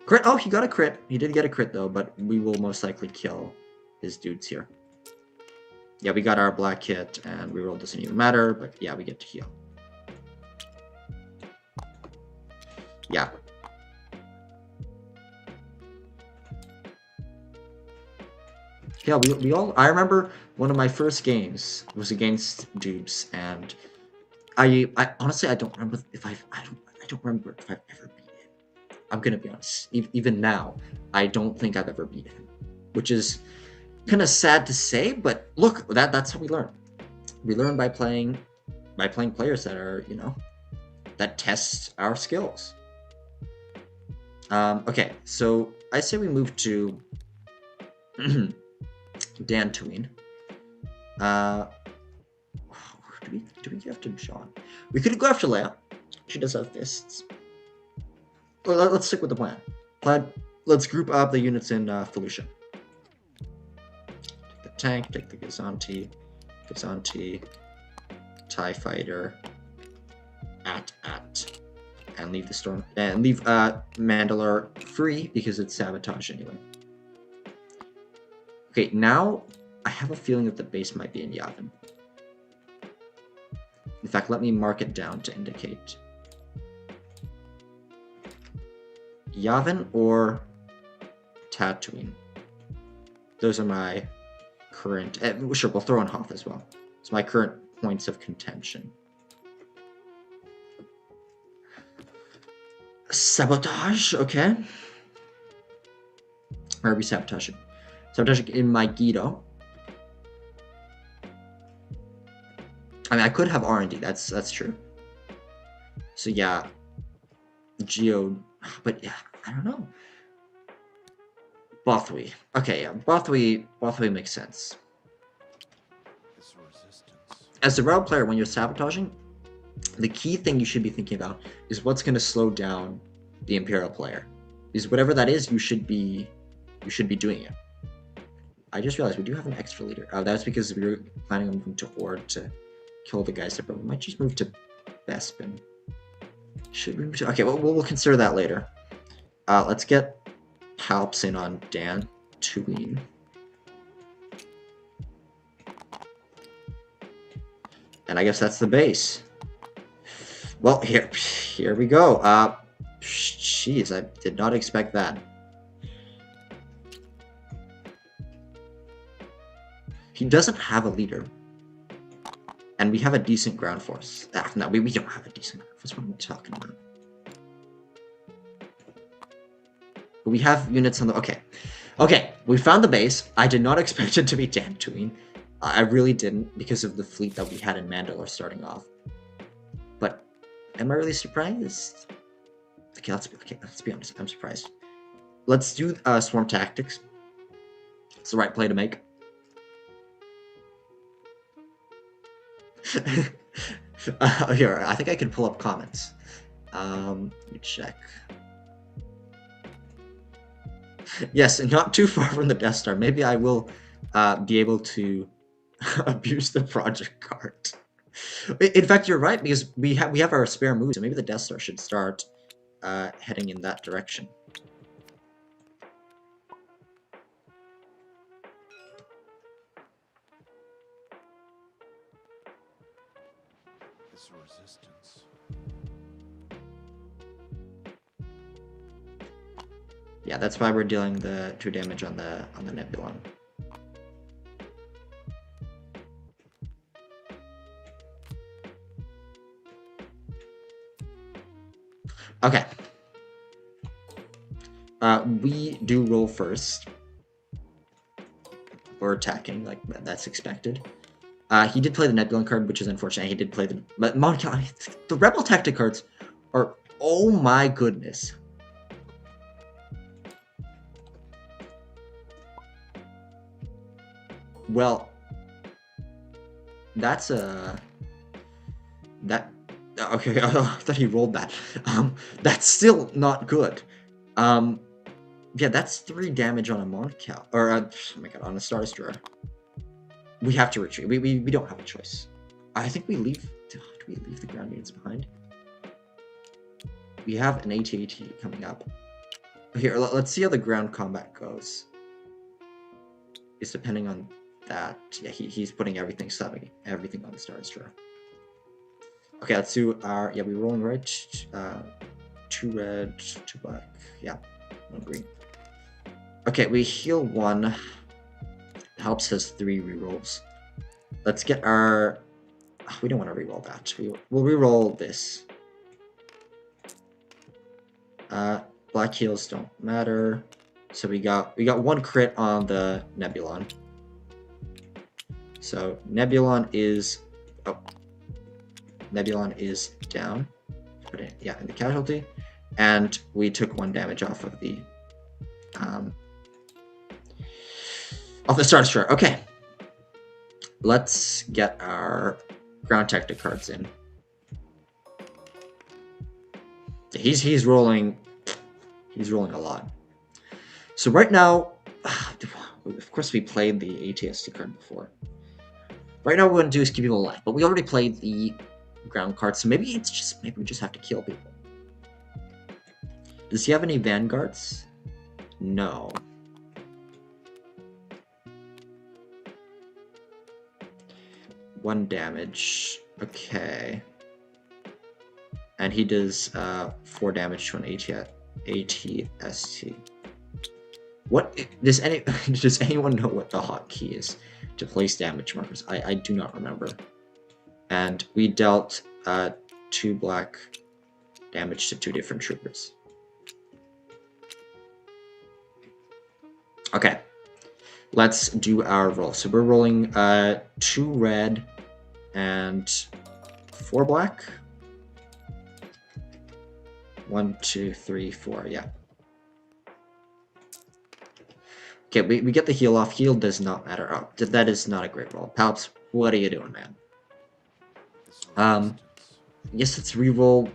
Crit! Oh, he got a crit. He did get a crit though, but we will most likely kill his dudes here. Yeah, we got our black hit, and reroll doesn't even matter, but yeah, we get to heal. Yeah. Yeah, we all... I remember one of my first games was against Dupes, and I honestly, I don't remember if I don't remember if I've ever beat him. I'm gonna be honest. Even now, I don't think I've ever beat him, which is kind of sad to say, but look, that's how we learn. We learn by playing players that are, you know, that test our skills. Okay, so I say we move to Dantooine. Do we go after John? We could go after Leia. She does have fists. Well, let's stick with the plan. Let's group up the units in Felucia. Take the tank, take the Gazanti, TIE Fighter, and leave the storm and leave Mandalore free because it's sabotage anyway. Okay, now I have a feeling that the base might be in Yavin. In fact, let me mark it down to indicate. Yavin or Tatooine. Those are my current... sure, we'll throw in Hoth as well. It's my current points of contention. Sabotage, okay. Where are we sabotaging? Sabotaging in my Guido. I mean, I could have R&D, that's true. So yeah, Geo, but yeah, I don't know. Bothwy. Okay, yeah, Bothwy makes sense. As a route player, when you're sabotaging, the key thing you should be thinking about is what's going to slow down the Imperial player. Because whatever that is, you should be doing it. I just realized we do have an extra leader. That's because we were planning on moving to Ord to kill the guys there, but we might just move to Bespin. Should we move to... Okay, well, we'll consider that later. Let's get Palps in on Dantooine. And I guess that's the base. Well, here we go. Jeez, I did not expect that. He doesn't have a leader. And And we have a decent ground force. Ah, no, we don't have a decent ground force. What am I talking about? We have units on the... Okay. Okay, we found the base. I did not expect it to be Dantooine. I really didn't, because of the fleet that we had in Mandalore starting off. But am I really surprised? Okay, let's be honest. I'm surprised. Let's do swarm tactics. It's the right play to make. Here, I think I can pull up comments. Let me check. Yes, not too far from the Death Star. Maybe I will be able to abuse the project card. In fact, you're right, because we have our spare moves, so maybe the Death Star should start heading in that direction. This resistance. Yeah, that's why we're dealing the 2 damage on the Nebulon. Okay. We do roll first. Or attacking, like that's expected. He did play the Nebulon card, which is unfortunate. He did play the... But the Rebel Tactic cards are... Oh my goodness. Well, that's a... That... Okay, I thought he rolled that. That's still not good. Yeah, that's 3 damage on a Moncal... Or, oh my god, on a Star Destroyer. We have to retreat. We don't have a choice. I think we leave... Do we leave the ground units behind? We have an AT-AT coming up. Here, let's see how the ground combat goes. It's depending on that. Yeah, he's putting everything on the Star Destroyer. Okay, let's do our... Yeah, we're rolling right. 2 red, 2 black. Yeah, 1 green. Okay, we heal 1. Helps us 3 rerolls. Let's get our... Oh, we don't want to reroll that. We'll reroll this. Black heals don't matter. So we got 1 crit on the Nebulon. So Nebulon is... Oh. Nebulon is down. Put it, yeah, in the casualty. And we took 1 damage off of the... Off the Star Destroyer. Okay. Let's get our ground tactic cards in. He's rolling a lot. So right now, of course we played the ATST card before. Right now what we're gonna do is keep people alive, but we already played the ground card, so maybe we just have to kill people. Does he have any vanguards? No. One damage. Okay. And he does 4 damage to an ATST. What does anyone know what the hotkey is to place damage markers? I do not remember. And we dealt 2 black damage to 2 different troopers. Okay. Let's do our roll. So we're rolling 2 red and 4 black. 1, 2, 3, 4, yeah. Okay, we get the heal off. Heal does not matter. Oh, that is not a great roll. Palps, what are you doing, man? Yes, let's reroll.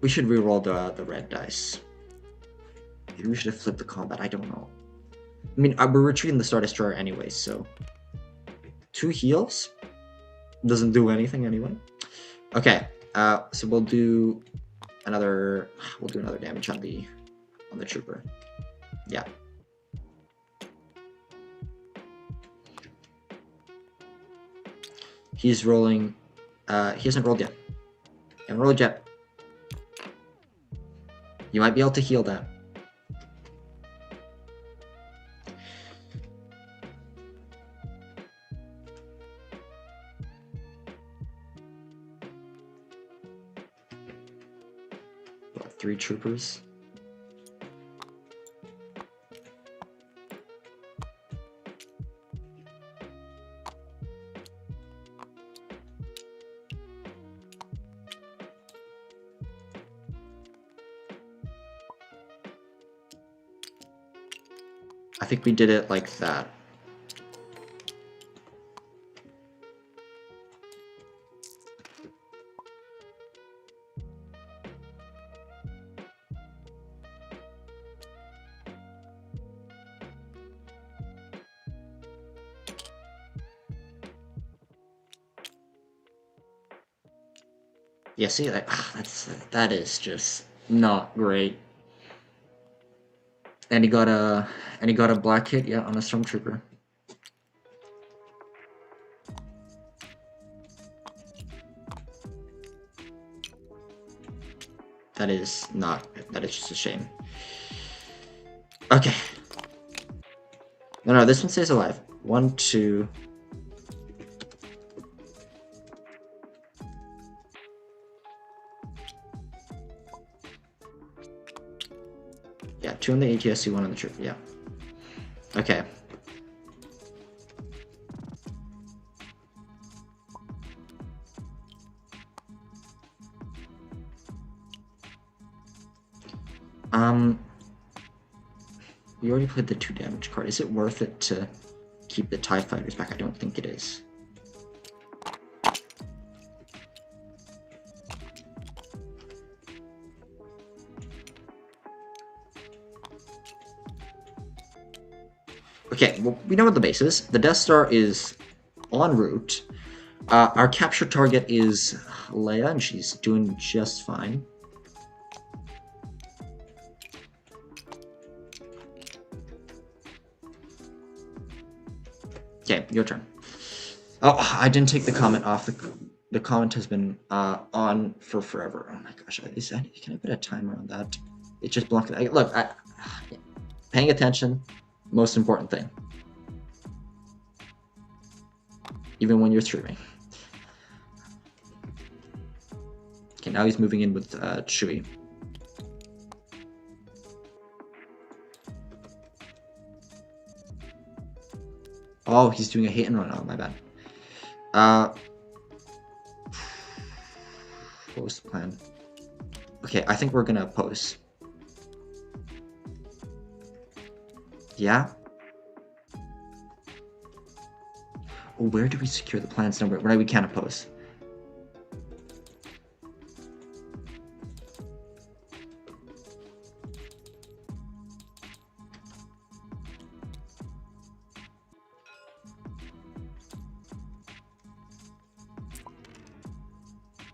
We should reroll the red dice. Maybe we should have flipped the combat. I don't know. I mean, we're retreating the Star Destroyer anyway, so 2 heals doesn't do anything anyway. Okay, so we'll do another damage on the trooper. Yeah. He's rolling. He hasn't rolled yet. He hasn't rolled yet. You might be able to heal that. 3 troopers. I think we did it like that. Yeah, see, like, that is just not great. And he got a black hit, yeah, on a stormtrooper. That is just a shame. Okay. No, this one stays alive. 1, 2. Yeah, 2 on the ATSC, 1 on the trooper, yeah. Okay. We already played the 2 damage card. Is it worth it to keep the TIE fighters back? I don't think it is. Okay, well, we know what the base is. The Death Star is en route. Our capture target is Leia, and she's doing just fine. Okay, your turn. Oh, I didn't take the comment off. The comment has been on for forever. Oh my gosh, can I put a timer on that? It just blocked it. Look, paying attention, most important thing. Even when you're streaming. Okay, now he's moving in with Chewie. Oh, he's doing a hit and run. Oh, my bad. What was the plan? Okay, I think we're gonna oppose. Yeah? Oh, where do we secure the plans? No, we can't oppose.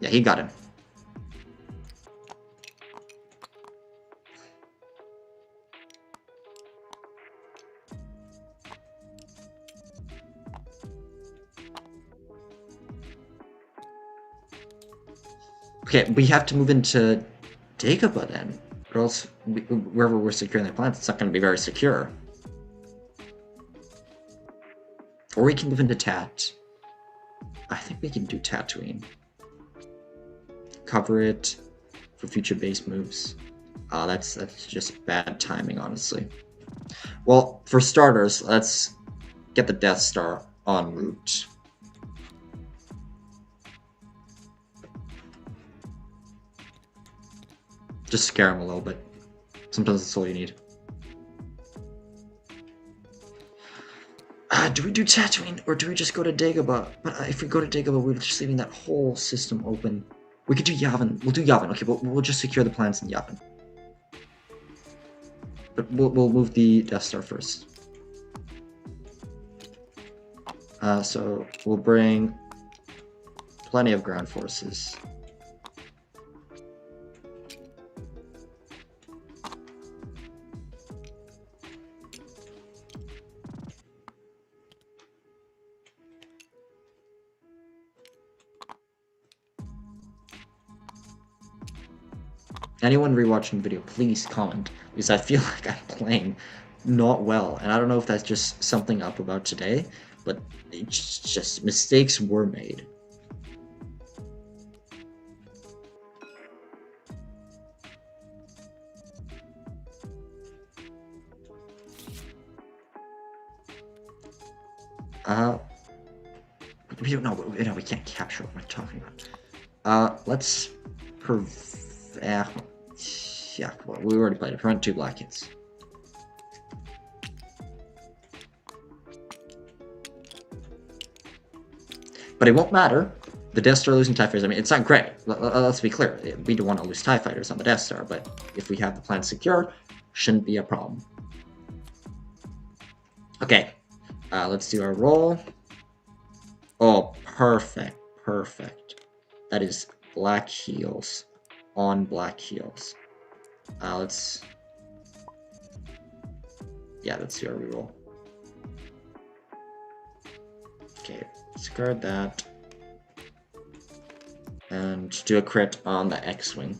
Yeah, he got him. Okay, we have to move into Dagobah then, or else wherever we're securing the plants, it's not going to be very secure. Or we can move into Tat. I think we can do Tatooine. Cover it for future base moves. That's just bad timing, honestly. Well, for starters, let's get the Death Star en route. Just scare him a little bit. Sometimes that's all you need. Do we do Tatooine, or do we just go to Dagobah? But if we go to Dagobah, we're just leaving that whole system open. We could do Yavin. We'll do Yavin. Okay, but we'll just secure the plans in Yavin. But we'll move the Death Star first. So we'll bring plenty of ground forces. Anyone rewatching the video, please comment, because I feel like I'm playing not well, and I don't know if that's just something up about today, but it's just mistakes were made. We don't know. We can't capture what we're talking about. Let's yeah, well, we already played it. Prevent 2 black hits. But it won't matter. The Death Star losing TIE Fighters, I mean, it's not great. Let's be clear. We don't want to lose TIE Fighters on the Death Star, but if we have the plan secure, shouldn't be a problem. Okay, let's do our roll. Oh, perfect, perfect. That is black heels on black heels. Let's do our reroll. Okay, discard that. And do a crit on the X-Wing.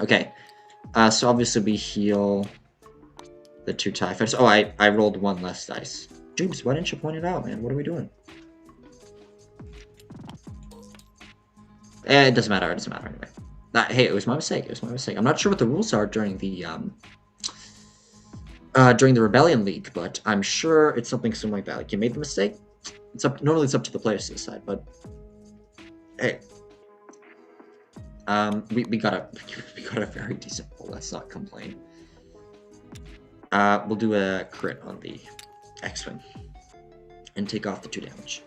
Okay, so obviously we heal the 2 TIE Fighters. Oh, I rolled 1 less dice. Jubes, why didn't you point it out, man? What are we doing? It doesn't matter. It doesn't matter anyway. Hey, it was my mistake. It was my mistake. I'm not sure what the rules are during the Rebellion League, but I'm sure it's something similar like that. Like, you made the mistake. Normally it's up to the players to decide, but hey, we got a very decent roll. Let's not complain. We'll do a crit on the X-Wing and take off the 2 damage.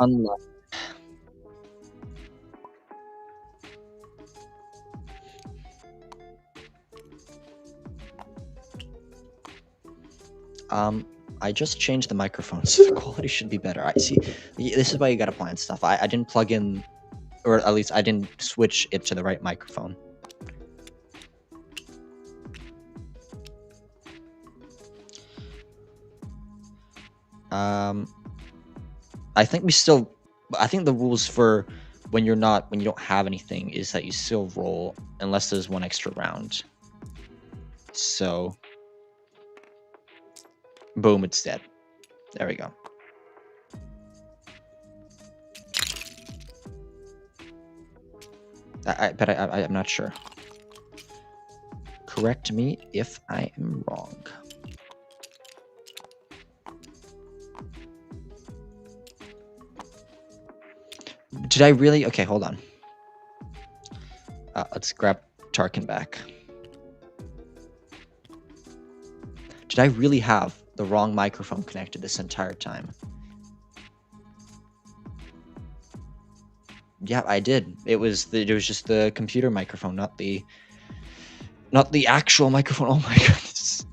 Unlucky. I just changed the microphone, so the quality should be better. I see. This is why you gotta plan stuff. I didn't plug in, or at least I didn't switch it to the right microphone. I think the rules for when you don't have anything is that you still roll unless there's 1 extra round. So, boom, it's dead. There we go. But I'm not sure. Correct me if I am wrong. Did I really? Okay, hold on. Let's grab Tarkin back. Did I really have the wrong microphone connected this entire time? Yeah, I did. It was just the computer microphone, not the actual microphone. Oh my goodness.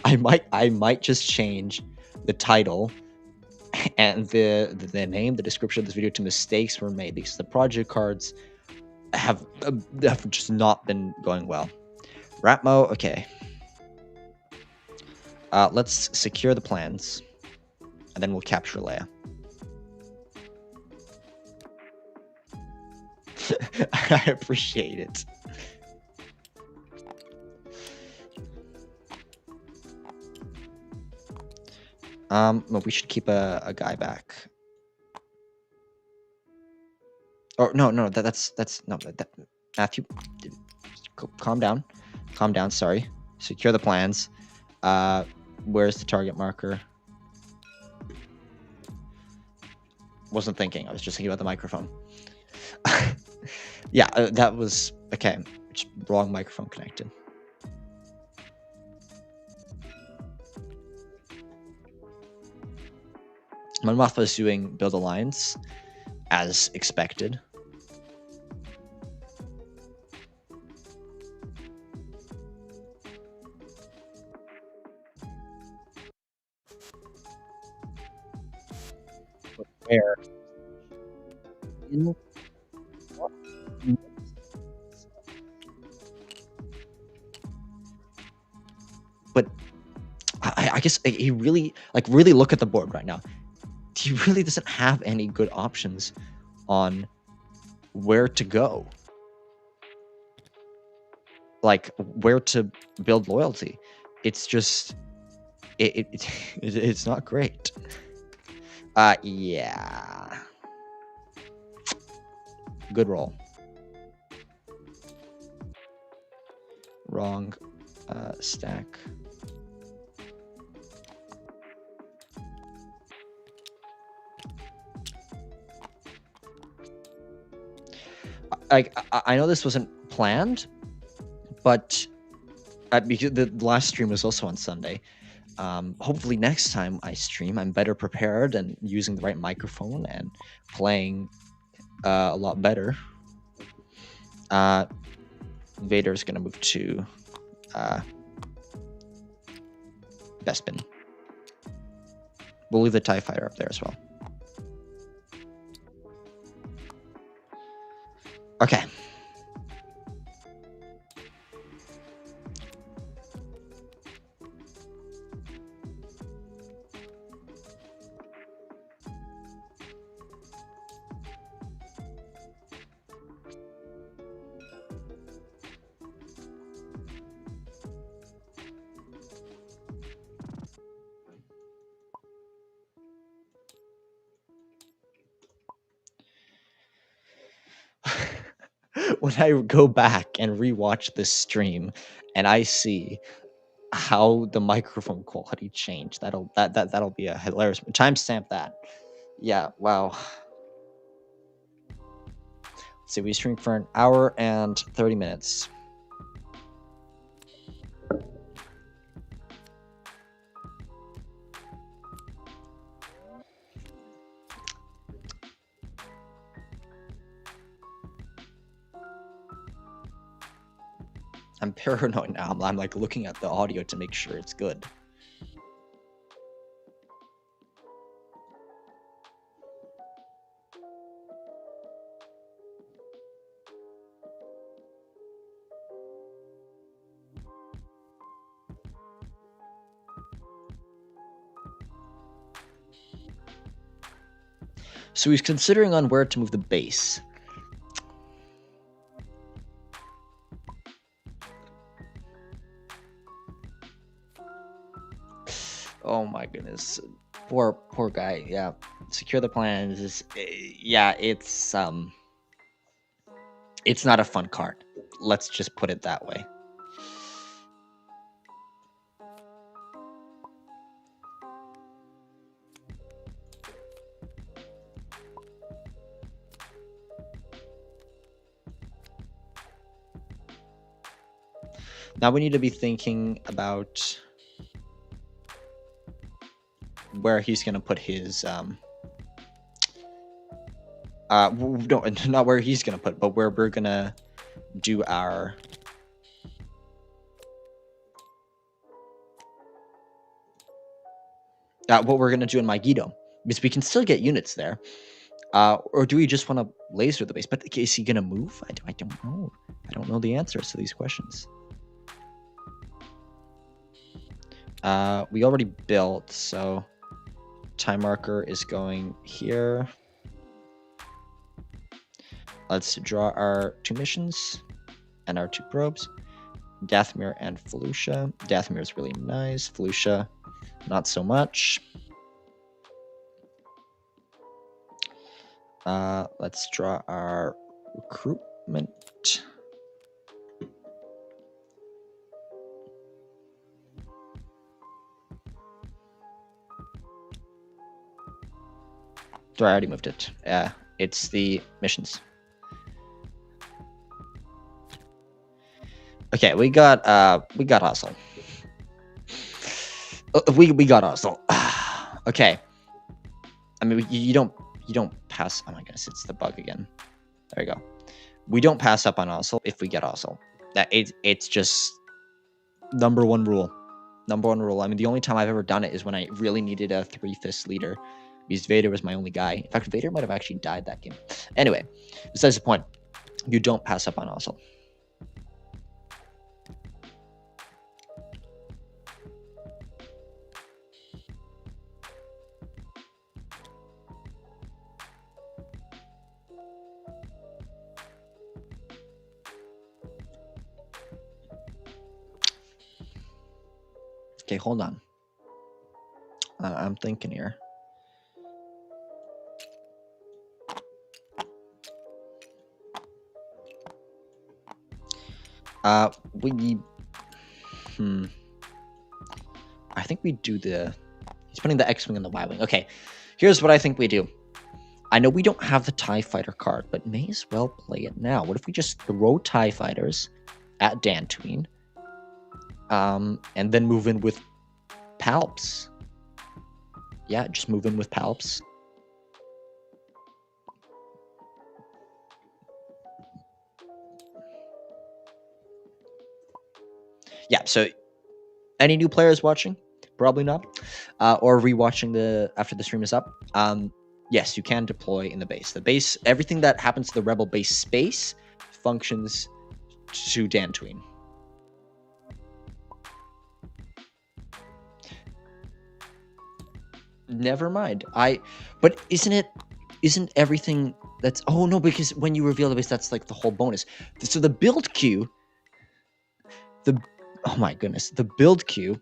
I might just change the title and the name, the description of this video to mistakes were made, because the project cards have just not been going well. Ratmo, okay. Let's secure the plans, and then we'll capture Leia. I appreciate it. Well, we should keep a guy back. Oh no, that's no, that Matthew, calm down, Sorry, secure the plans. Where's the target marker? Wasn't thinking. I was just thinking about the microphone. Yeah, that was okay. Wrong microphone connected. Mon Mothma is doing Build Alliance, as expected. where in what but I guess he really really look at the board right now. He really doesn't have any good options on where to go, like where to build loyalty. It's just it's not great. Yeah, good roll. Wrong stack. I know this wasn't planned, but because the last stream was also on Sunday. Hopefully next time I stream, I'm better prepared and using the right microphone and playing a lot better. Vader's gonna move to Bespin. We'll leave the TIE Fighter up there as well. Okay. When I go back and rewatch this stream and I see how the microphone quality changed, that'll be a hilarious timestamp that. Yeah, wow. Let's see, we streamed for an hour and 30 minutes. I'm paranoid now. I'm like looking at the audio to make sure it's good. So he's considering on where to move the base. Oh my goodness, poor guy. Yeah, secure the plans. Yeah, it's not a fun card. Let's just put it that way. Now we need to be thinking about where he's gonna put his no, not where he's gonna put, but where we're gonna do our what we're gonna do in Megiddo, because we can still get units there. Or do we just want to laser the base? But is he gonna move? I don't know. I don't know the answers to these questions. We already built, so time marker is going here. Let's draw our 2 missions and our 2 probes. Dathomir and Felucia. Dathomir is really nice. Felucia, not so much. Let's draw our recruitment. I already moved it. Yeah, it's the missions. Okay, we got hustle. We got hustle. Okay. I mean, you don't pass. Oh my goodness, it's the bug again. There we go. We don't pass up on hustle if we get hustle. It's just number one rule. Number one rule. I mean, the only time I've ever done it is when I really needed a 3-fist leader. because Vader was my only guy. In fact, Vader might have actually died that game. Anyway, besides the point, you don't pass up on Ozzel. Okay, hold on. I'm thinking here. We I think we do the... He's putting the X-Wing and the Y-Wing. Okay, here's what I think we do. I know we don't have the TIE Fighter card, but may as well play it now. What if we just throw TIE Fighters at Dantooine, and then move in with Palps? Yeah, just move in with Palps. Yeah, so any new players watching? Probably not. Or rewatching after the stream is up. Yes, you can deploy in the base. The base, everything that happens to the Rebel base space functions to Dantooine. Never mind. But isn't everything that's... Oh no, because when you reveal the base, that's like the whole bonus. So the build queue, oh my goodness, the build queue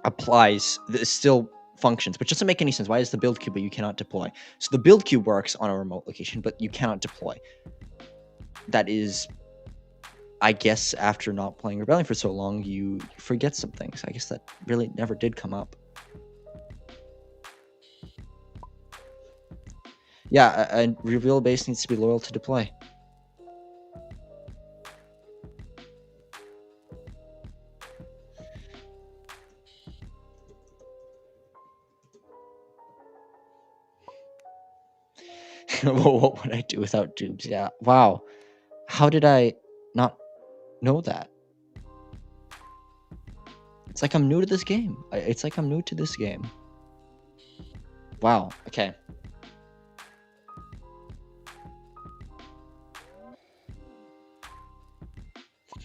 applies, still functions, which doesn't make any sense. Why is the build queue, but you cannot deploy? So the build queue works on a remote location, but you cannot deploy. That is, I guess, after not playing Rebellion for so long, you forget some things. I guess that really never did come up. Yeah, a reveal base needs to be loyal to deploy. What would I do without tubes? Yeah, wow. How did I not know that? It's like I'm new to this game. Wow, okay.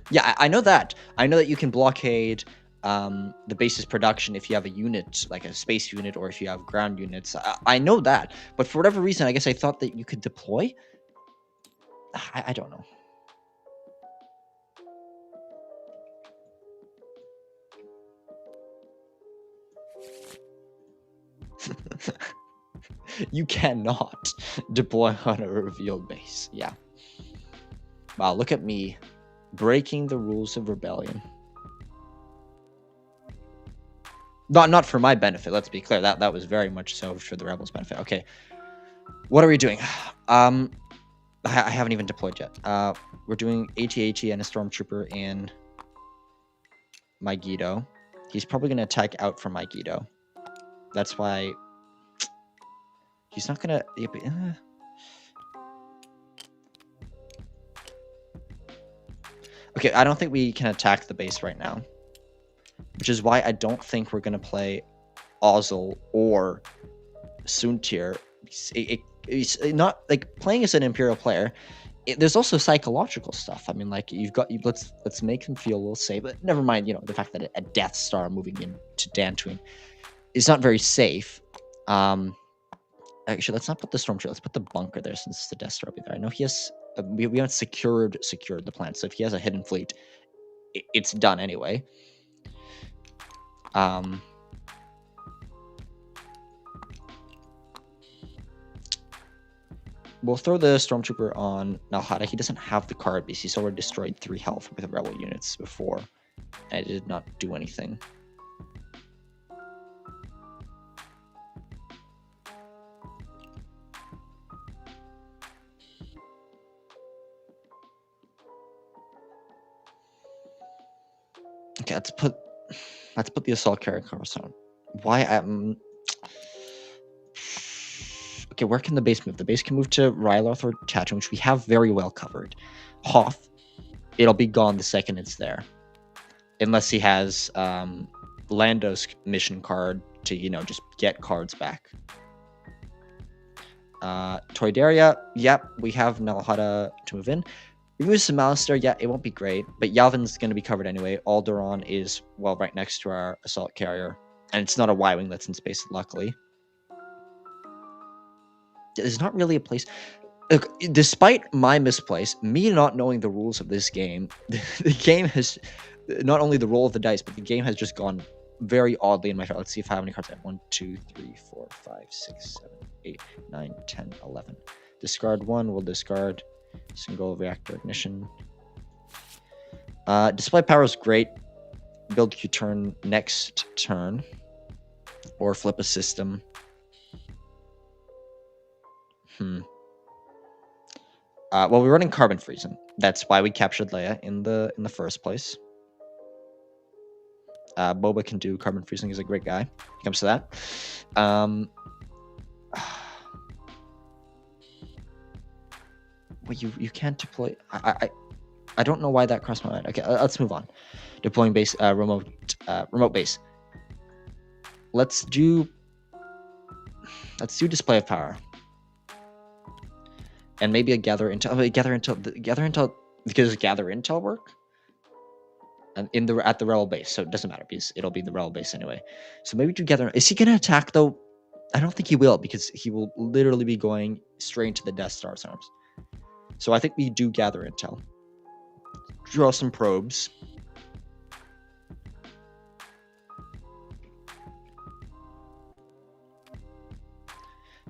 Yeah, I know that. I know that you can blockade the base's production if you have a unit, like a space unit, or if you have ground units. I know that. But for whatever reason, I guess I thought that you could deploy? I don't know. You cannot deploy on a revealed base. Yeah. Wow, look at me breaking the rules of Rebellion. Not for my benefit, let's be clear. That was very much so for the Rebels' benefit. Okay. What are we doing? I haven't even deployed yet. We're doing AT-AT and a Stormtrooper in Megiddo. He's probably going to attack out from Megiddo. That's why he's not going to... Okay, I don't think we can attack the base right now. Which is why I don't think we're going to play Ozzel or Soontir. It's not like playing as an Imperial player. There's also psychological stuff. I mean, like let's make them feel a little safe. But never mind, the fact that a Death Star moving into Dantooine is not very safe. Actually, let's not put the Stormtrooper. Let's put the bunker there since the Death Star will be there. I know he has. We haven't secured the plan. So if he has a hidden fleet, it's done anyway. We'll throw the Stormtrooper on Nalhada. He doesn't have the card because he's already destroyed 3 health with Rebel units before. And it did not do anything. Okay, let's put the assault carrier covers on. Why okay, where can the base move? The base can move to Ryloth or Tatooine, which we have very well covered. Hoth, it'll be gone the second it's there. Unless he has Lando's mission card to, just get cards back. Toydaria, yep, we have Nalhada to move in. Remove some Alistair, yeah, it won't be great, but Yalvin's going to be covered anyway. Alderaan is, well, right next to our assault carrier, and it's not a Y-Wing that's in space, luckily. There's not really a place... Look, despite my misplace, me not knowing the rules of this game, the game has... Not only the roll of the dice, but the game has just gone very oddly in my favor. Let's see if I have any cards. 1, 2, 3, 4, 5, 6, 7, 8, 9, 10, 11. Discard 1, we'll discard single reactor ignition. Display power is great. Build Q turn next turn. Or flip a system. Well, we're running carbon freezing. That's why we captured Leia in the first place. Boba can do carbon freezing. He's a great guy. When it comes to that. Well, you can't deploy. I don't know why that crossed my mind. Okay, let's move on. Deploying base, remote base. Let's do display of power, and maybe a gather intel. Gather intel because gather intel work. And at the rebel base, so it doesn't matter because it'll be the rebel base anyway. So maybe together. Is he gonna attack though? I don't think he will because he will literally be going straight into the Death Star's arms. So I think we do gather intel. Draw some probes.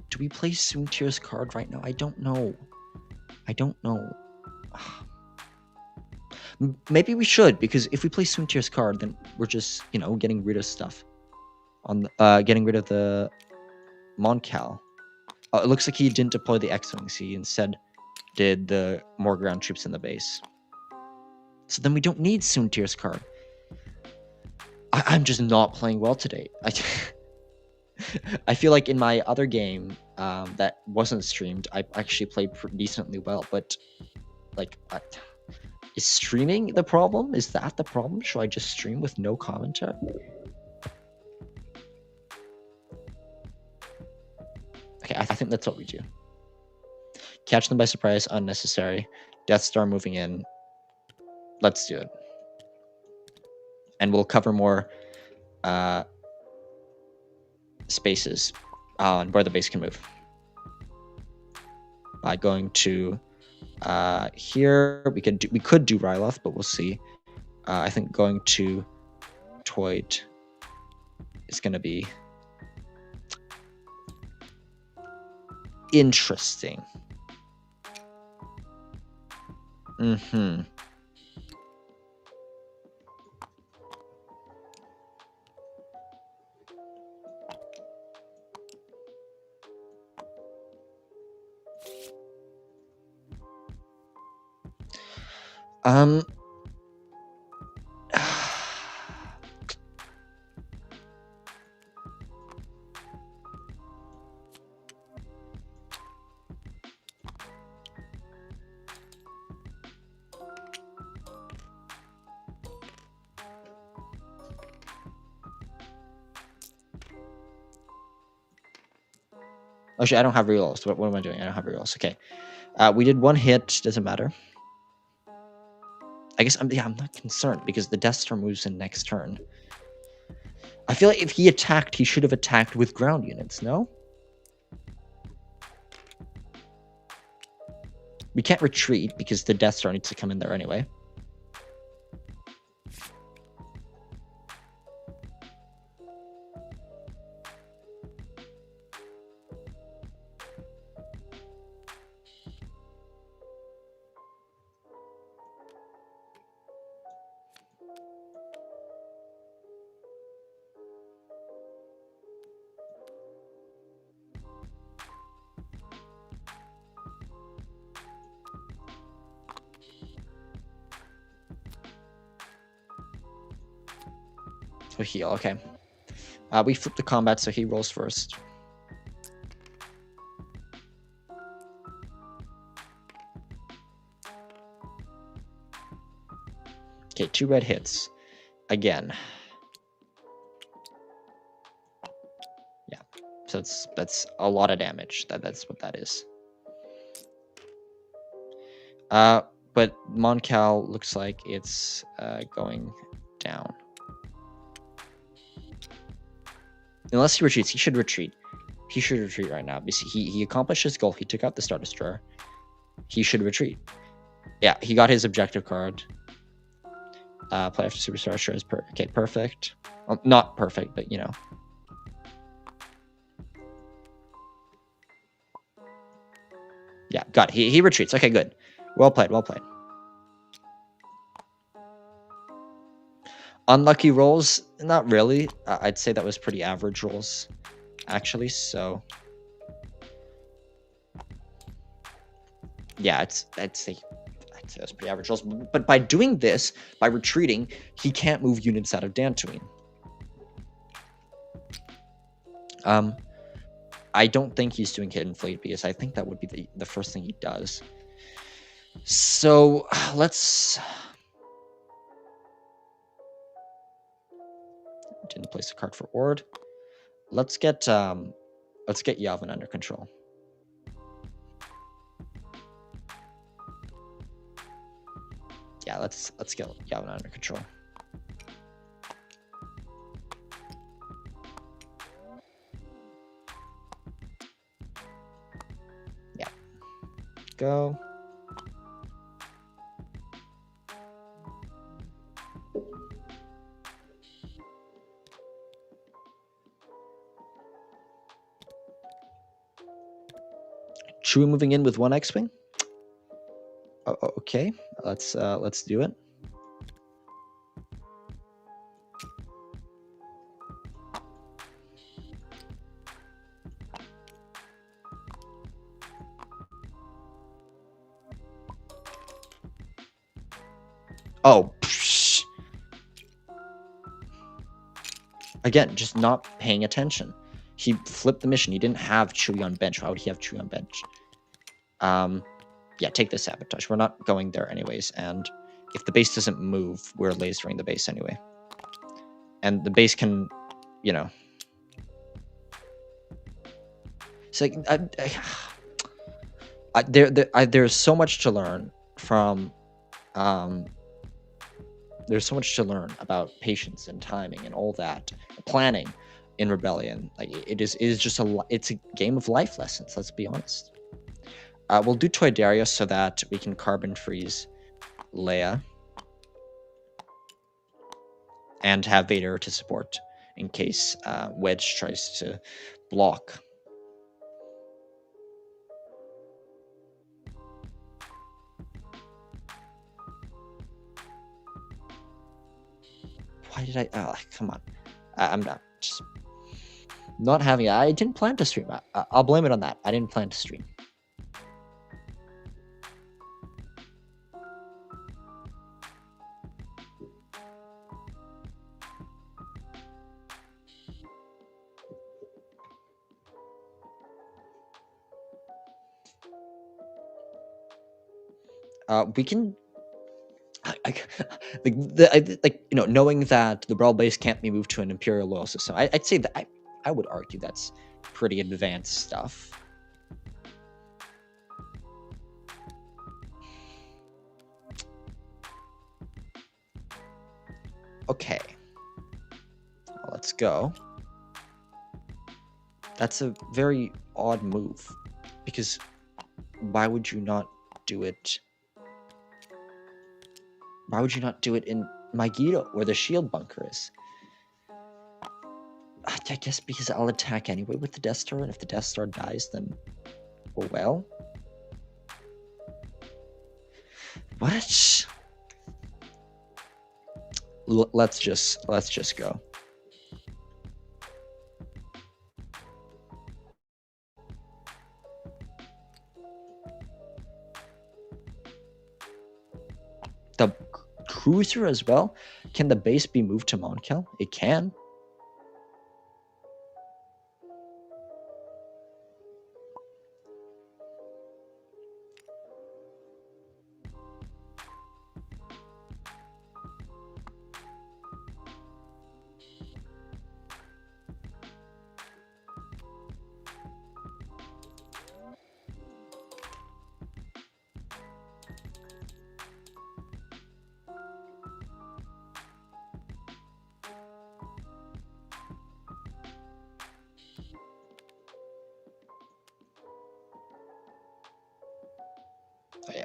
Do we play Soontir's card right now? I don't know. Maybe we should, because if we play Soontir's card, then we're just, getting rid of stuff. Getting rid of the Moncal. It looks like he didn't deploy the X-Wings. He instead did the more ground troops in the base. So then we don't need Soontir's card. I'm just not playing well today. I feel like in my other game that wasn't streamed, I actually played decently well, but is streaming the problem? Is that the problem? Should I just stream with no commentary? Okay, I think that's what we do. Catch them by surprise, unnecessary. Death Star moving in. Let's do it. And we'll cover more spaces on where the base can move. By going to here, we could do Ryloth, but we'll see. I think going to Toyd is going to be interesting. Actually, I don't have rerolls. What am I doing? I don't have rerolls. Okay. We did one hit. Doesn't matter. I guess I'm not concerned because the Death Star moves in next turn. I feel like if he attacked, he should have attacked with ground units, no? We can't retreat because the Death Star needs to come in there anyway. Oh, heal, okay. We flip the combat, so he rolls first. Okay, 2 red hits. Again. Yeah. So that's a lot of damage. That's what that is. But Moncal looks like it's going down. Unless he retreats, he should retreat. He should retreat right now because he accomplished his goal. He took out the Star Destroyer. He should retreat. Yeah, he got his objective card. Play after Superstar Sure is okay, perfect. Well, not perfect, but you know. Yeah, got it. He retreats. Okay, good. Well played, well played. Unlucky rolls? Not really. I'd say that was pretty average rolls, actually, so... Yeah, I'd say that's pretty average rolls. But by doing this, by retreating, he can't move units out of Dantooine. I don't think he's doing Hidden Fleet because I think that would be the first thing he does. So let's... Didn't place a card for Ord. Let's get Yavin under control. Yeah, let's get Yavin under control. Yeah. Go. Chewie moving in with one X-Wing. Okay, let's do it. Oh, psh. Again, just not paying attention. He flipped the mission. He didn't have Chewie on bench. Why would he have Chewie on bench? Yeah, take the sabotage. We're not going there anyways, and if the base doesn't move, we're lasering the base anyway. And the base can, you know... It's like... there's so much to learn from... there's so much to learn about patience and timing and all that. Planning in Rebellion. Like, it is just it's a game of life lessons, let's be honest. We'll do Toydaria so that we can carbon freeze Leia. And have Vader to support in case Wedge tries to block. Why did I... Oh, come on. I'm not... Just not having it. I didn't plan to stream. I'll blame it on that. I didn't plan to stream. We can... like you know, knowing that the Brawl base can't be moved to an Imperial loyal system, I'd say that I would argue that's pretty advanced stuff. Okay, let's go. That's a very odd move, because why would you not do it? Why would you not do it in Megiddo, where the shield bunker is? I guess because I'll attack anyway with the Death Star, and if the Death Star dies, then oh well. What? Let's just go. The cruiser as well? Can the base be moved to Moncal? It can.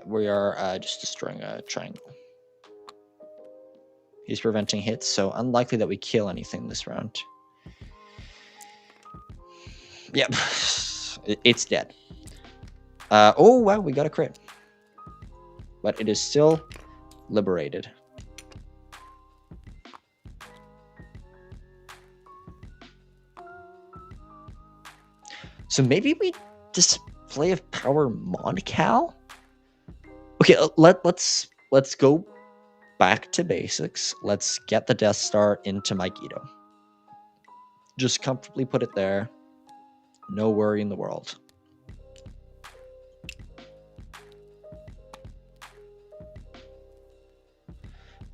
we are just destroying a triangle. He's preventing hits, so unlikely that we kill anything this round. Yep, it's dead. Oh wow, we got a crit. But it is still liberated. So maybe we display of power Moncal? Okay, let's go back to basics. Let's get the Death Star into Mygeeto. Just comfortably put it there. No worry in the world.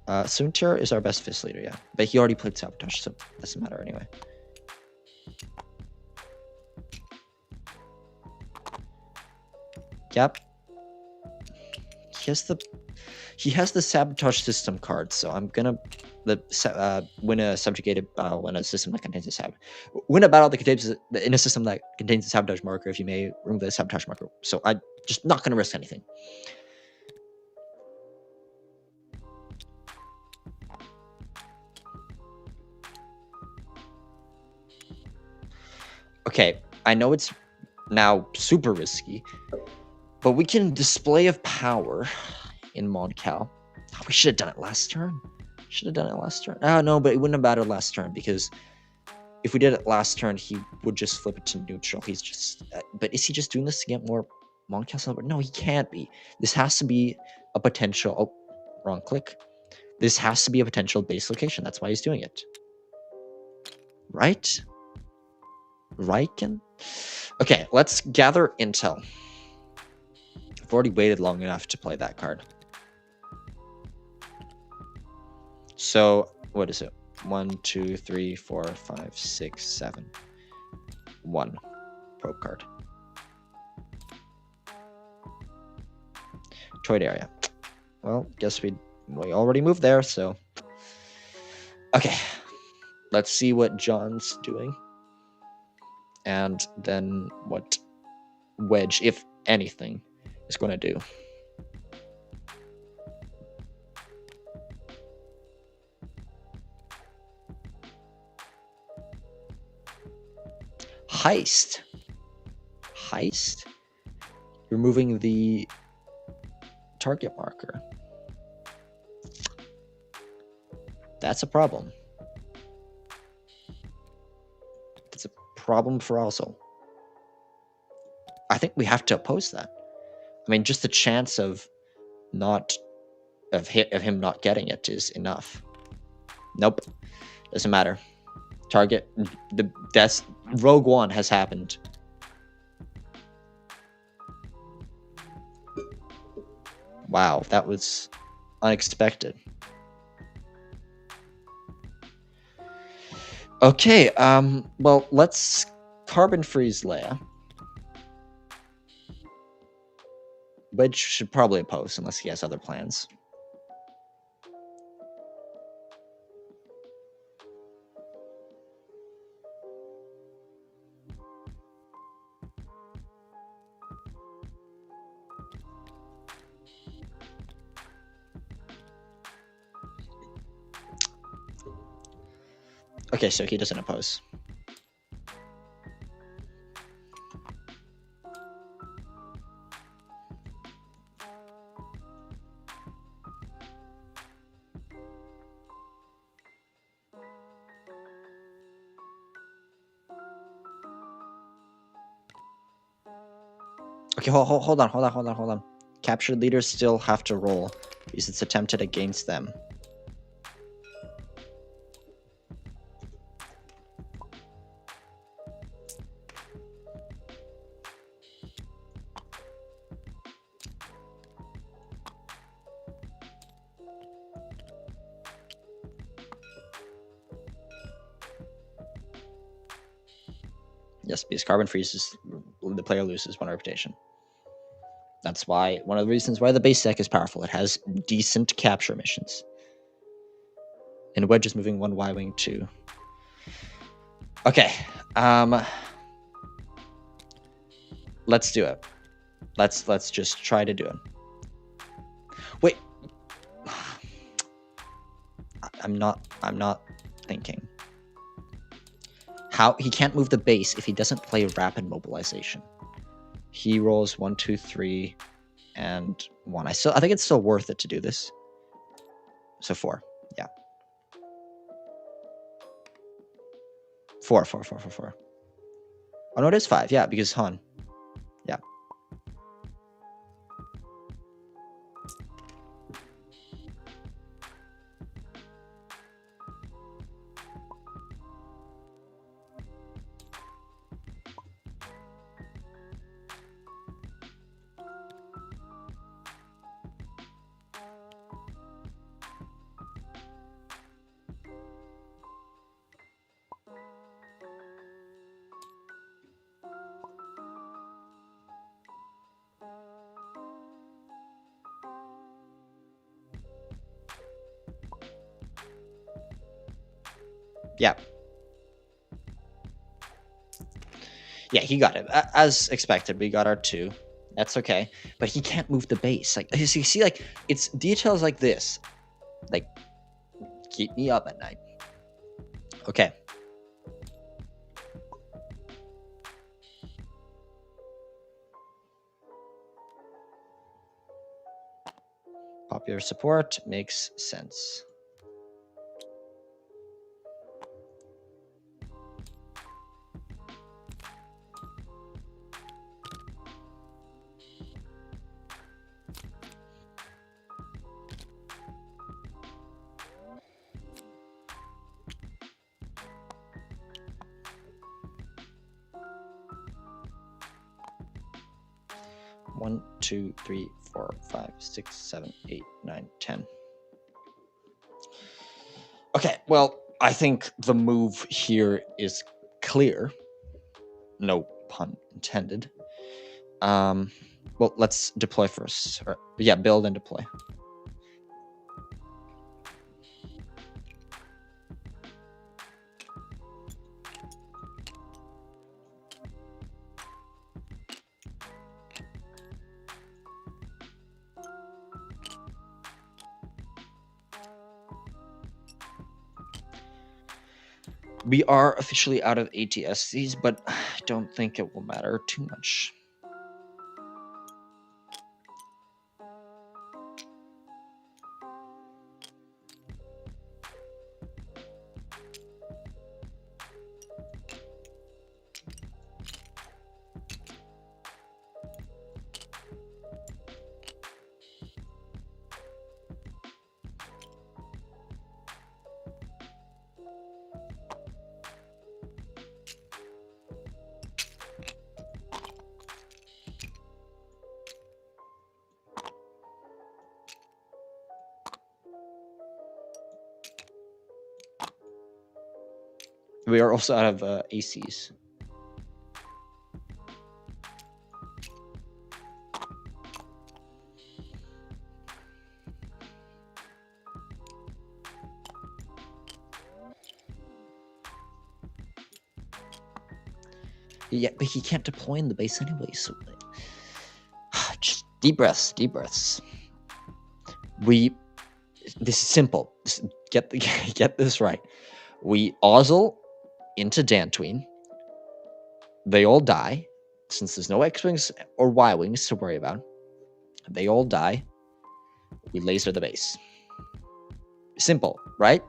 Soontir is our best Fist leader, yeah. But he already played Sabotage, so it doesn't matter anyway. Yep. He has the Sabotage system card, so I'm gonna win a subjugated battle in a system that contains a win a battle that contains in a system that contains a sabotage marker. If you may remove the sabotage marker, so I'm just not gonna risk anything. Okay, I know it's now super risky, but we can display of power in Moncal. Oh, we should have done it last turn. Should have done it last turn. Oh, no, but it wouldn't have mattered last turn because if we did it last turn, he would just flip it to neutral. He's just... but is he just doing this to get more Moncal silver? No, he can't be. This has to be a potential... Oh, wrong click. This has to be a potential base location. That's why he's doing it. Right? Riken? Okay, let's gather intel. I've already waited long enough to play that card. So, what is it? 1, 2, 3, 4, 5, 6, 7. 1 probe card. Droid area. Well, guess we already moved there, so... Okay. Let's see what John's doing. And then what Wedge, if anything, is going to do. Heist. Heist? Removing the target marker. That's a problem. That's a problem for also. I think we have to oppose that. I mean, just the chance of him not getting it is enough. Nope. Doesn't matter. Target, that's Rogue One has happened. Wow, that was unexpected. Okay, well, let's carbon freeze Leia. Wedge should probably oppose unless he has other plans. Okay, so he doesn't oppose. Okay, hold on. Captured leaders still have to roll because it's attempted against them. Yes, because carbon freezes, the player loses 1 reputation. That's why, one of the reasons why the base deck is powerful. It has decent capture missions. And Wedge is moving 1 Y-Wing too. Okay, let's do it. Let's just try to do it. I'm not thinking. How he can't move the base if he doesn't play rapid mobilization. He rolls 1, 2, 3, and 1. I think it's still worth it to do this. So 4. Yeah. 4. Oh no, it is 5. Yeah, because Han. Yeah. Yeah. Yeah, he got it. As expected, we got our 2. That's okay. But he can't move the base. Like, you see, like, it's details like this. Like, keep me up at night. Okay. Popular support makes sense. One, 2, 3, 4, 5, 6, 7, 8, 9, 10. Okay, well, I think the move here is clear. No pun intended. Well, let's deploy first. Yeah, build and deploy. We are officially out of ATSCs, but I don't think it will matter too much. We are also out of ACs. Yeah, but he can't deploy in the base anyway, so just deep breaths, deep breaths. This is simple. Get this right. We ozzle into Dantooine. They all die, since there's no X-Wings or Y-Wings to worry about. They all die. We laser the base. Simple, right?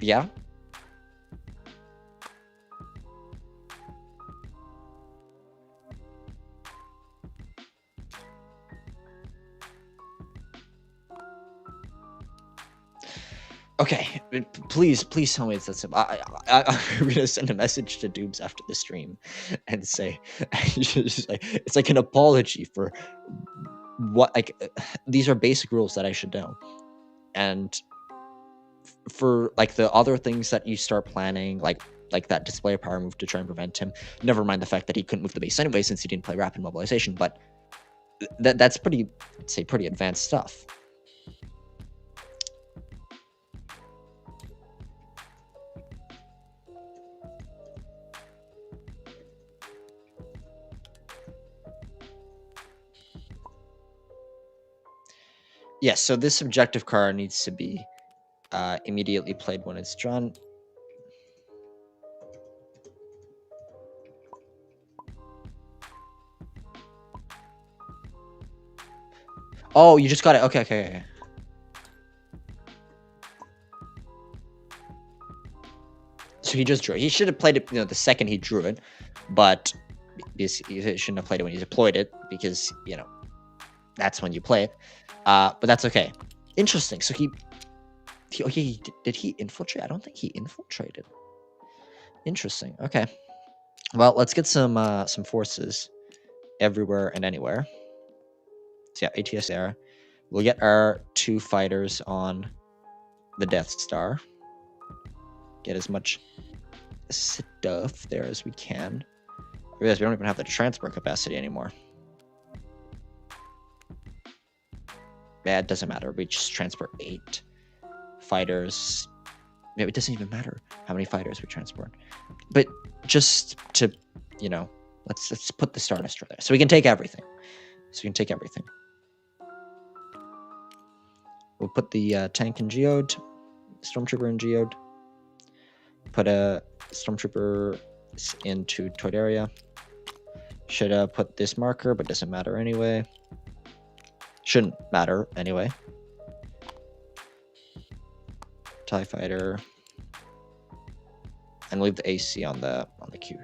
Yeah? Okay, please tell me it's that simple. I'm gonna send a message to Doobs after the stream and say, it's like an apology for what, like, these are basic rules that I should know. And for, like, the other things that you start planning, like that display of power move to try and prevent him, never mind the fact that he couldn't move the base anyway since he didn't play rapid mobilization, but that's pretty, I'd say, pretty advanced stuff. Yes, so this objective card needs to be Immediately played when it's drawn. Oh, you just got it. Okay, okay, okay. So he just drew it. He should have played it, the second he drew it, but he shouldn't have played it when he deployed it because, that's when you play it. But that's okay. Interesting. So did he infiltrate? I don't think he infiltrated. Interesting. Okay. Well, let's get some forces everywhere and anywhere. So yeah, ATSR. We'll get our 2 fighters on the Death Star. Get as much stuff there as we can. I realize we don't even have the transport capacity anymore. Yeah, it doesn't matter. We just transport 8 fighters. Yeah, it doesn't even matter how many fighters we transport. But just to, let's put the Star Destroyer there. So we can take everything. We'll put the tank in geode, stormtrooper in geode. Put a stormtrooper into droid area. Should have put this marker, but doesn't matter anyway. Shouldn't matter anyway. TIE fighter. And leave the AC on the queue.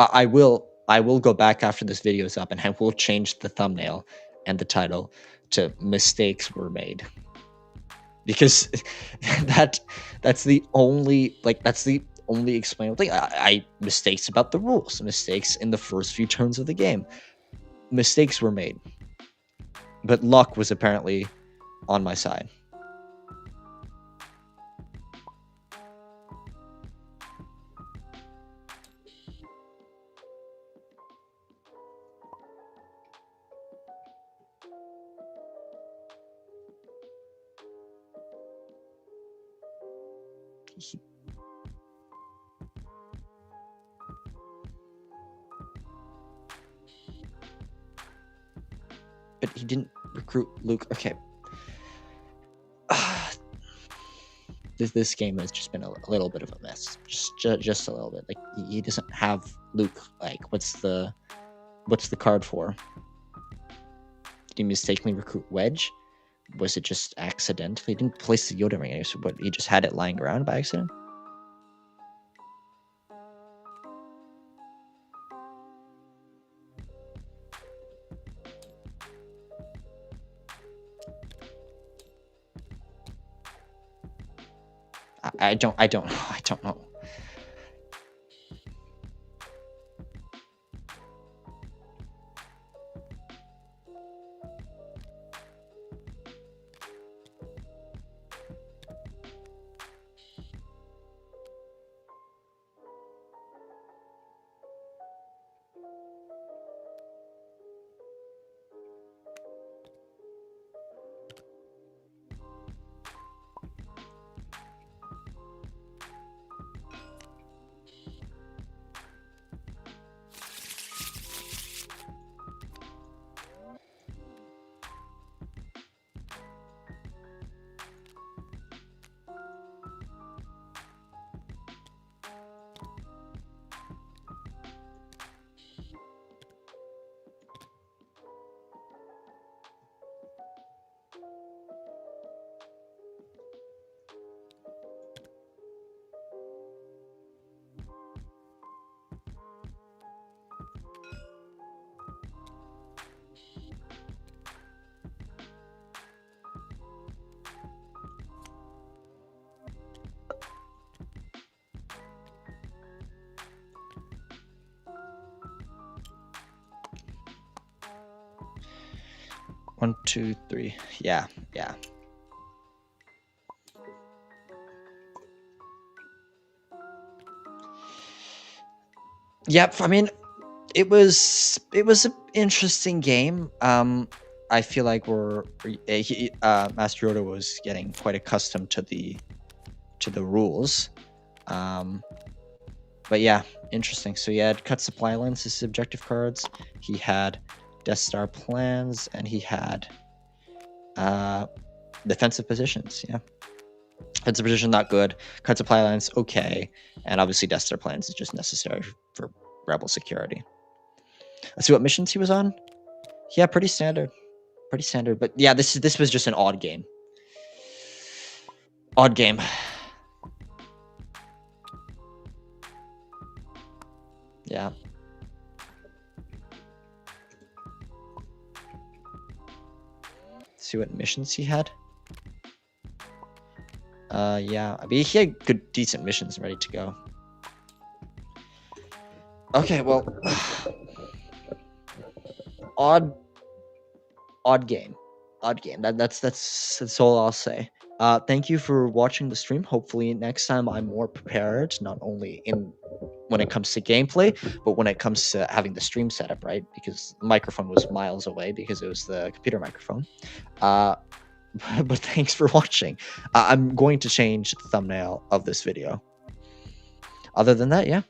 I will go back after this video is up and I will change the thumbnail and the title to "Mistakes Were Made," because that's the only explainable thing. I mistakes about the rules, mistakes in the first few turns of the game. Mistakes were made, but luck was apparently on my side. But he didn't recruit Luke. Okay. This game has just been a little bit of a mess. Just a little bit. Like, he doesn't have Luke. Like, what's the card for? Did he mistakenly recruit Wedge? Was it just accidentally? He didn't place the Yoda ring, so what? He just had it lying around by accident? I don't know. One, two, three. Yeah. Yep. I mean, it was an interesting game. I feel like Master Yoda was getting quite accustomed to the rules. But yeah, interesting. So he had cut supply lines as objective cards. He had Death Star plans, and he had defensive positions. Yeah, defensive position not good. Cut supply lines okay, and obviously Death Star plans is just necessary for rebel security. Let's see what missions he was on. Yeah, pretty standard. Pretty standard. But yeah, this was just an odd game. Odd game. Yeah. See what missions he had. Yeah. I mean, he had good, decent missions ready to go. Okay, well, odd game. Odd game. That's all I'll say. Thank you for watching the stream. Hopefully next time I'm more prepared, not only when it comes to gameplay, but when it comes to having the stream set up, right? Because the microphone was miles away because it was the computer microphone. But thanks for watching. I'm going to change the thumbnail of this video. Other than that, yeah.